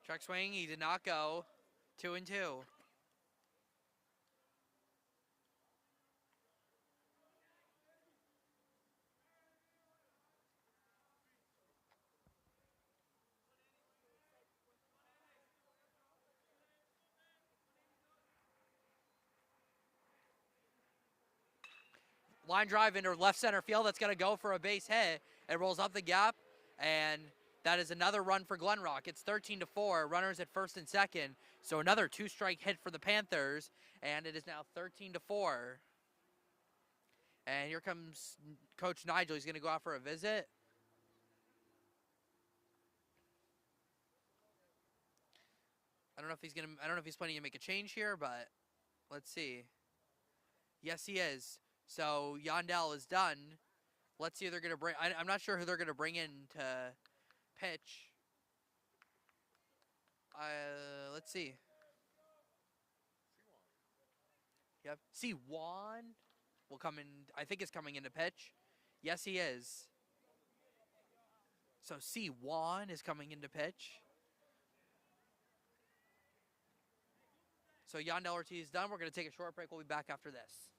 Check swing, he did not go. 2-2. Line drive into left center field. That's going to go for a base hit. It rolls up the gap, and that is another run for Glenrock. It's 13-4. Runners at first and second. So another 2-strike hit for the Panthers, and it is now 13-4. And here comes Coach Nigel. He's going to go out for a visit. I don't know if he's planning to make a change here, but let's see. Yes, he is. So Yandel is done. Let's see who they're going to bring. I'm not sure who they're going to bring in to pitch. Let's see. Yep. See, Juan will come in. I think is coming in to pitch. Yes, he is. So C. Juan is coming in to pitch. So Yandel Ortiz is done. We're going to take a short break. We'll be back after this.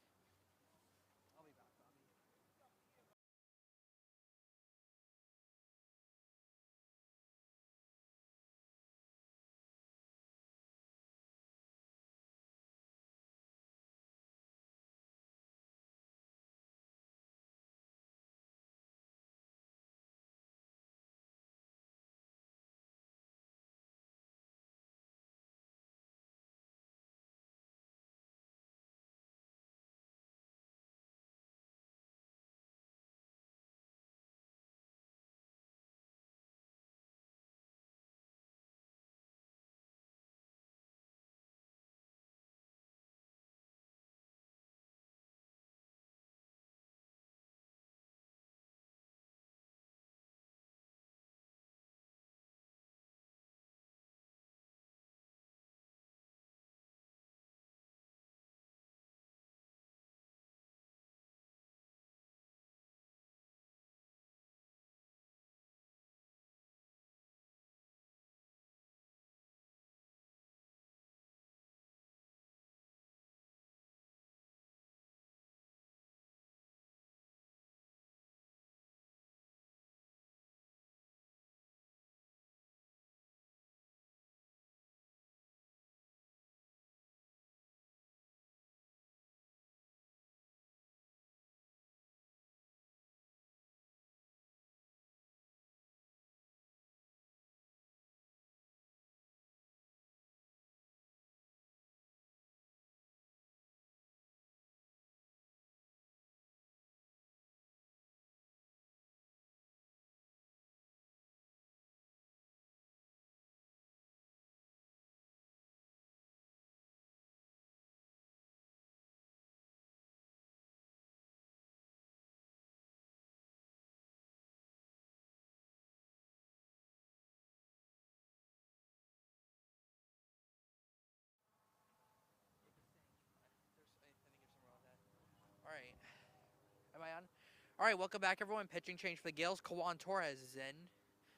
All right, welcome back, everyone. Pitching change for the Gaels. Kawan Torres is in.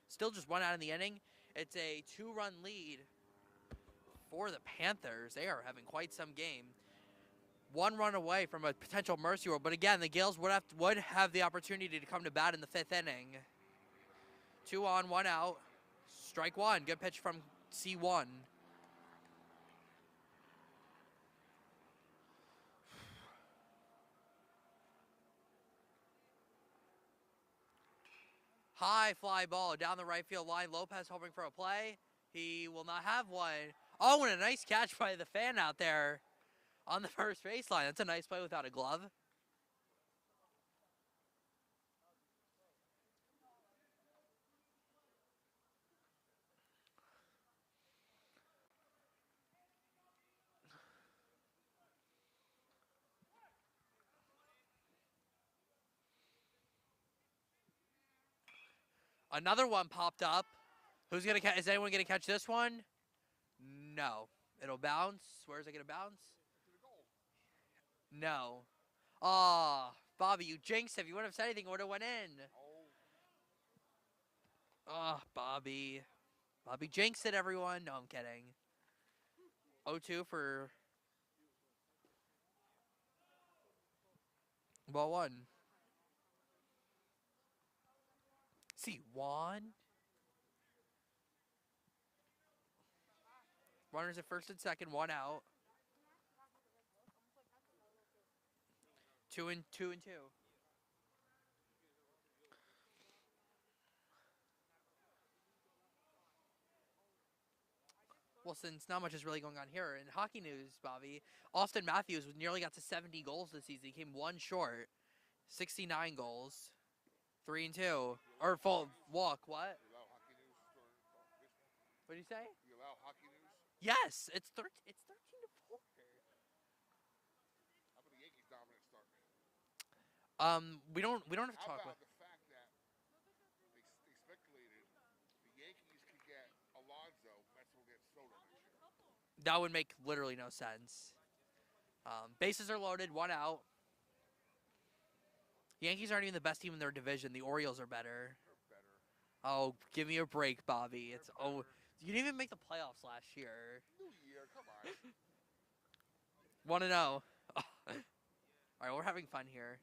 Still just one out in the inning. It's a 2-run lead for the Panthers. They are having quite some game. 1 run away from a potential mercy rule, but again, the Gaels would have the opportunity to come to bat in the 5th inning. 2 on, 1 out. Strike 1. Good pitch from C1. High fly ball down the right field line. Lopez hoping for a play. He will not have one. Oh, and a nice catch by the fan out there on the first baseline. That's a nice play without a glove. Another one popped up. Who's gonna catch? Is anyone gonna catch this one? No. It'll bounce. Where's it gonna bounce? No. Ah, Bobby, you jinxed. If you wouldn't have said anything, it would have went in. Bobby. Bobby jinxed it, everyone. No, I'm kidding. 0-2 for ball 1. See, Juan. Runners at first and second, 1 out. 2 and 2. Well, since not much is really going on here in hockey news, Bobby, Austin Matthews nearly got to 70 goals this season. He came 1 short, 69 goals, 3 and 2, or full walk. What? You allow hockey news for this What did you say? one? You allow hockey news? Yes, it's 13 to 4. How about the Yankees dominant start? We don't have to How talk about about. the fact that they speculated the Yankees could get Alonso, Mets will get Soto next year? That would make literally no sense. Bases are loaded, 1 out. Yankees aren't even the best team in their division. The Orioles are better. They're better. Oh, give me a break, Bobby. It's They're better. you didn't even make the playoffs last year. New year, come on. 1-0. All right, we're having fun here.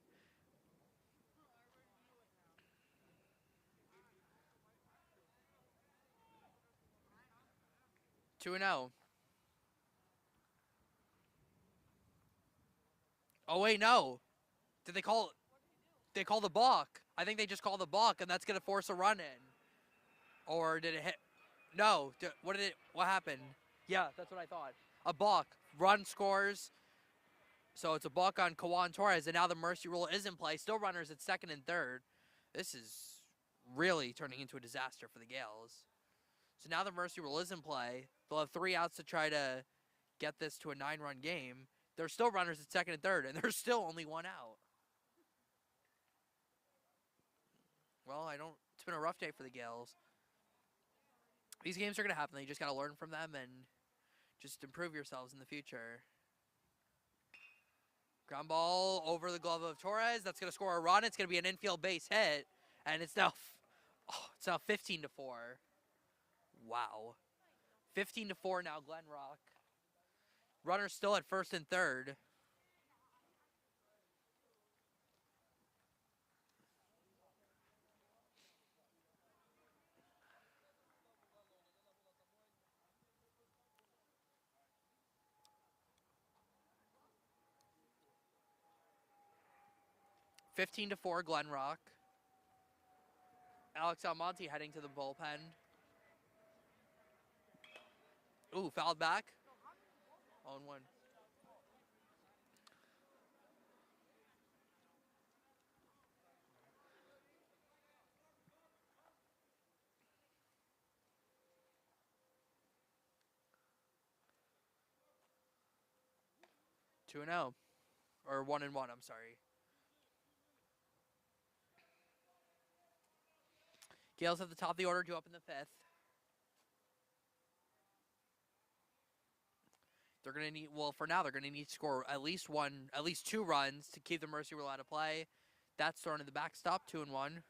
Two and 0. Oh wait, no. Did they call? They call the balk. I think they just called the balk, and that's gonna force a run in. Or did it hit? No. What happened? Yeah, that's what I thought. A balk. Run scores. So it's a balk on Kawan Torres, and now the mercy rule is in play. Still runners at second and third. This is really turning into a disaster for the Gaels. So now the mercy rule is in play. They'll have 3 outs to try to get this to a 9-run game. There's still runners at second and third, and there's still only 1 out. Well, it's been a rough day for the Gaels. These games are going to happen. You just got to learn from them and just improve yourselves in the future. Ground ball over the glove of Torres. That's going to score a run. It's going to be an infield base hit, and it's now 15 to 4. Wow. 15 to 4 now, Glen Rock. Runners still at first and third. $15 to 4, Glen Rock. Alex Almonte heading to the bullpen. Ooh, fouled back. 0-1. Two and 0, or 1-1. I'm sorry. Gaels at the top of the order, due up in the 5th. They're gonna need. Well, for now, they're gonna need to score at least 2 runs to keep the mercy rule out of play. That's thrown in the backstop, 2-1.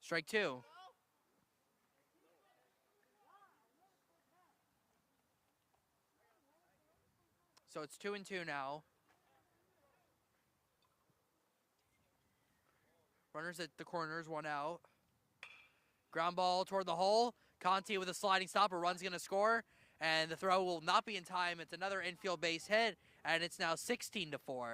Strike 2. So it's 2-2 now. Runners at the corners, 1 out. Ground ball toward the hole. Conti with a sliding stop. A run's going to score. And the throw will not be in time. It's another infield base hit. And it's now 16-4. Wow.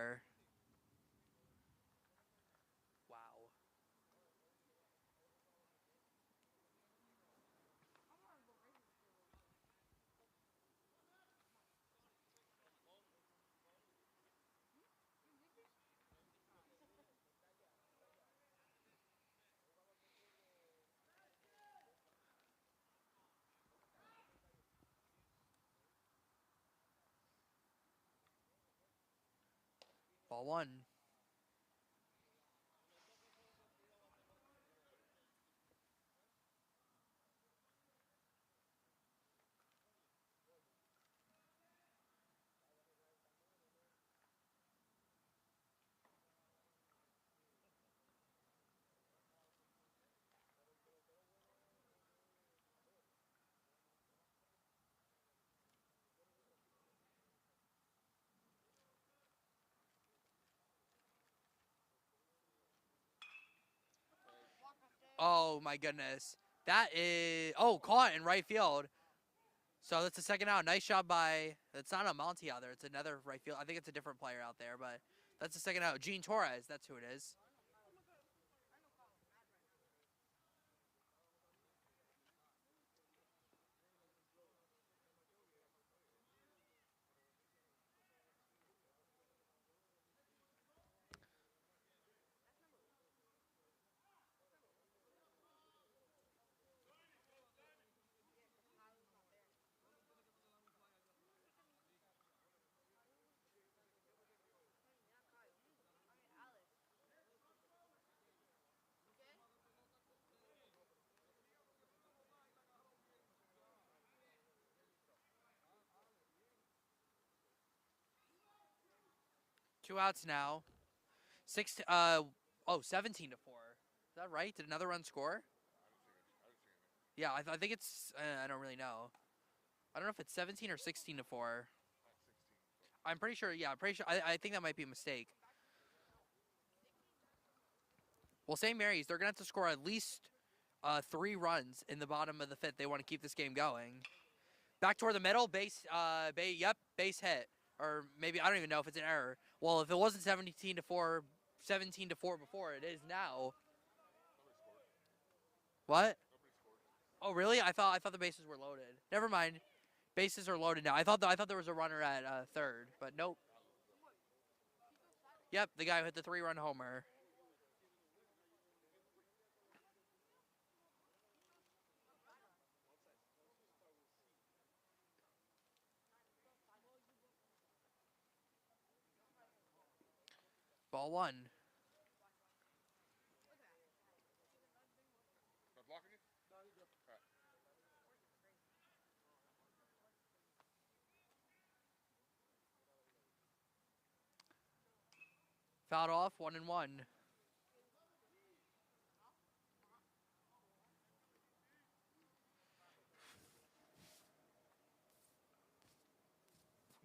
Ball 1. Oh, my goodness. That is... Oh, caught in right field. So that's the second out. Nice job by... It's not a Monty out there. It's another right field. I think it's a different player out there, but that's the second out. Gene Torres, that's who it is. Two outs now. 17-4. Is that right? Did another run score? Yeah, I think it's... I don't really know. I don't know if it's 17 or 16-4. I'm pretty sure. Yeah, I'm pretty sure. I think that might be a mistake. Well, St. Mary's, they're going to have to score at least 3 runs in the bottom of the 5th. They want to keep this game going. Back toward the middle, base hit. Or maybe, I don't even know if it's an error. Well, if it wasn't 17-4 before, it is now. What? Oh, really? I thought the bases were loaded. Never mind. Bases are loaded now. I thought there was a runner at third, but nope. Yep, the guy who hit the 3-run homer. Ball 1. Not blocking it? Fouled off, 1-1.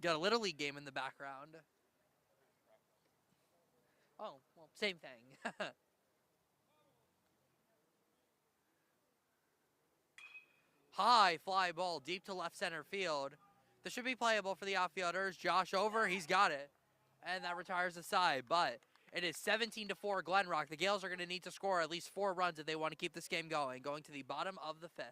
Got a Little League game in the background. Oh, well, same thing. High fly ball deep to left center field. This should be playable for the outfielders. Josh over, he's got it. And that retires the side, but it is 17-4 Glen Rock. The Gaels are going to need to score at least 4 runs if they want to keep this game going to the bottom of the 5th.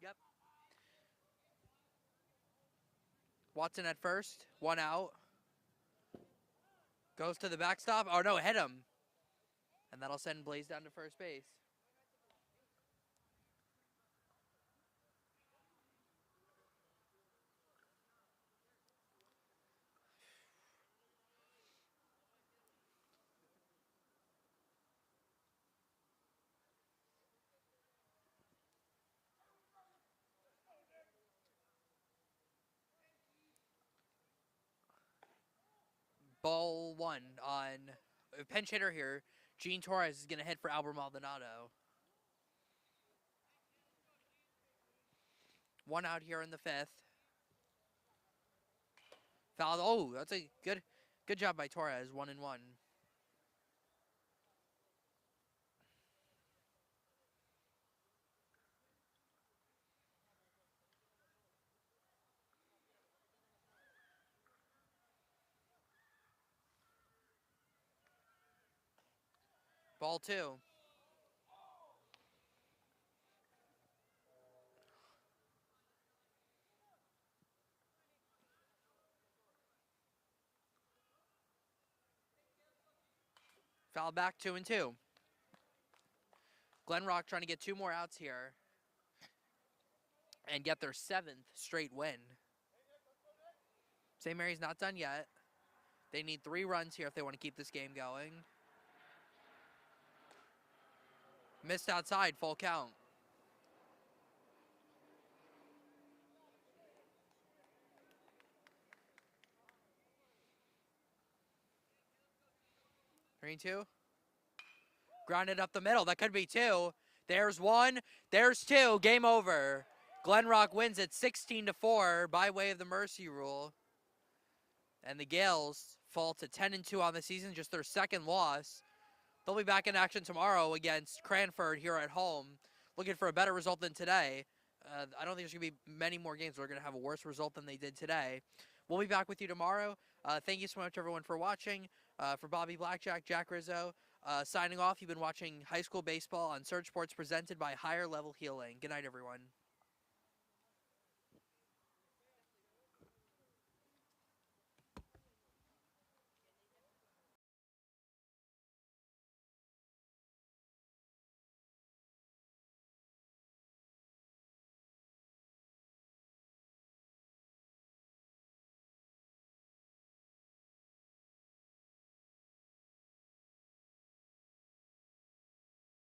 Yep. Watson at first. One out. Goes to the backstop. Oh, no, hit him. And that'll send Blaze down to first base. Ball one on a pinch hitter here. Gene Torres is going to hit for Albert Maldonado. One out here in the fifth. Foul. Oh, that's a good job by Torres. 1-1. Ball two. Foul back 2-2. Glen Rock trying to get 2 more outs here and get their 7th straight win. St. Mary's not done yet. They need 3 runs here if they want to keep this game going. Missed outside, full count. Three and 2. Grounded up the middle. That could be 2. There's 1. There's 2. Game over. Glen Rock wins it 16-4 by way of the mercy rule. And the Gaels fall to 10-2 on the season, just their 2nd loss. They'll be back in action tomorrow against Cranford here at home, looking for a better result than today. I don't think there's going to be many more games that are going to have a worse result than they did today. We'll be back with you tomorrow. Thank you so much, everyone, for watching. For Bobby Blackjack, Jack Rizzo, signing off. You've been watching high school baseball on Surge Sports presented by Higher Level Healing. Good night, everyone.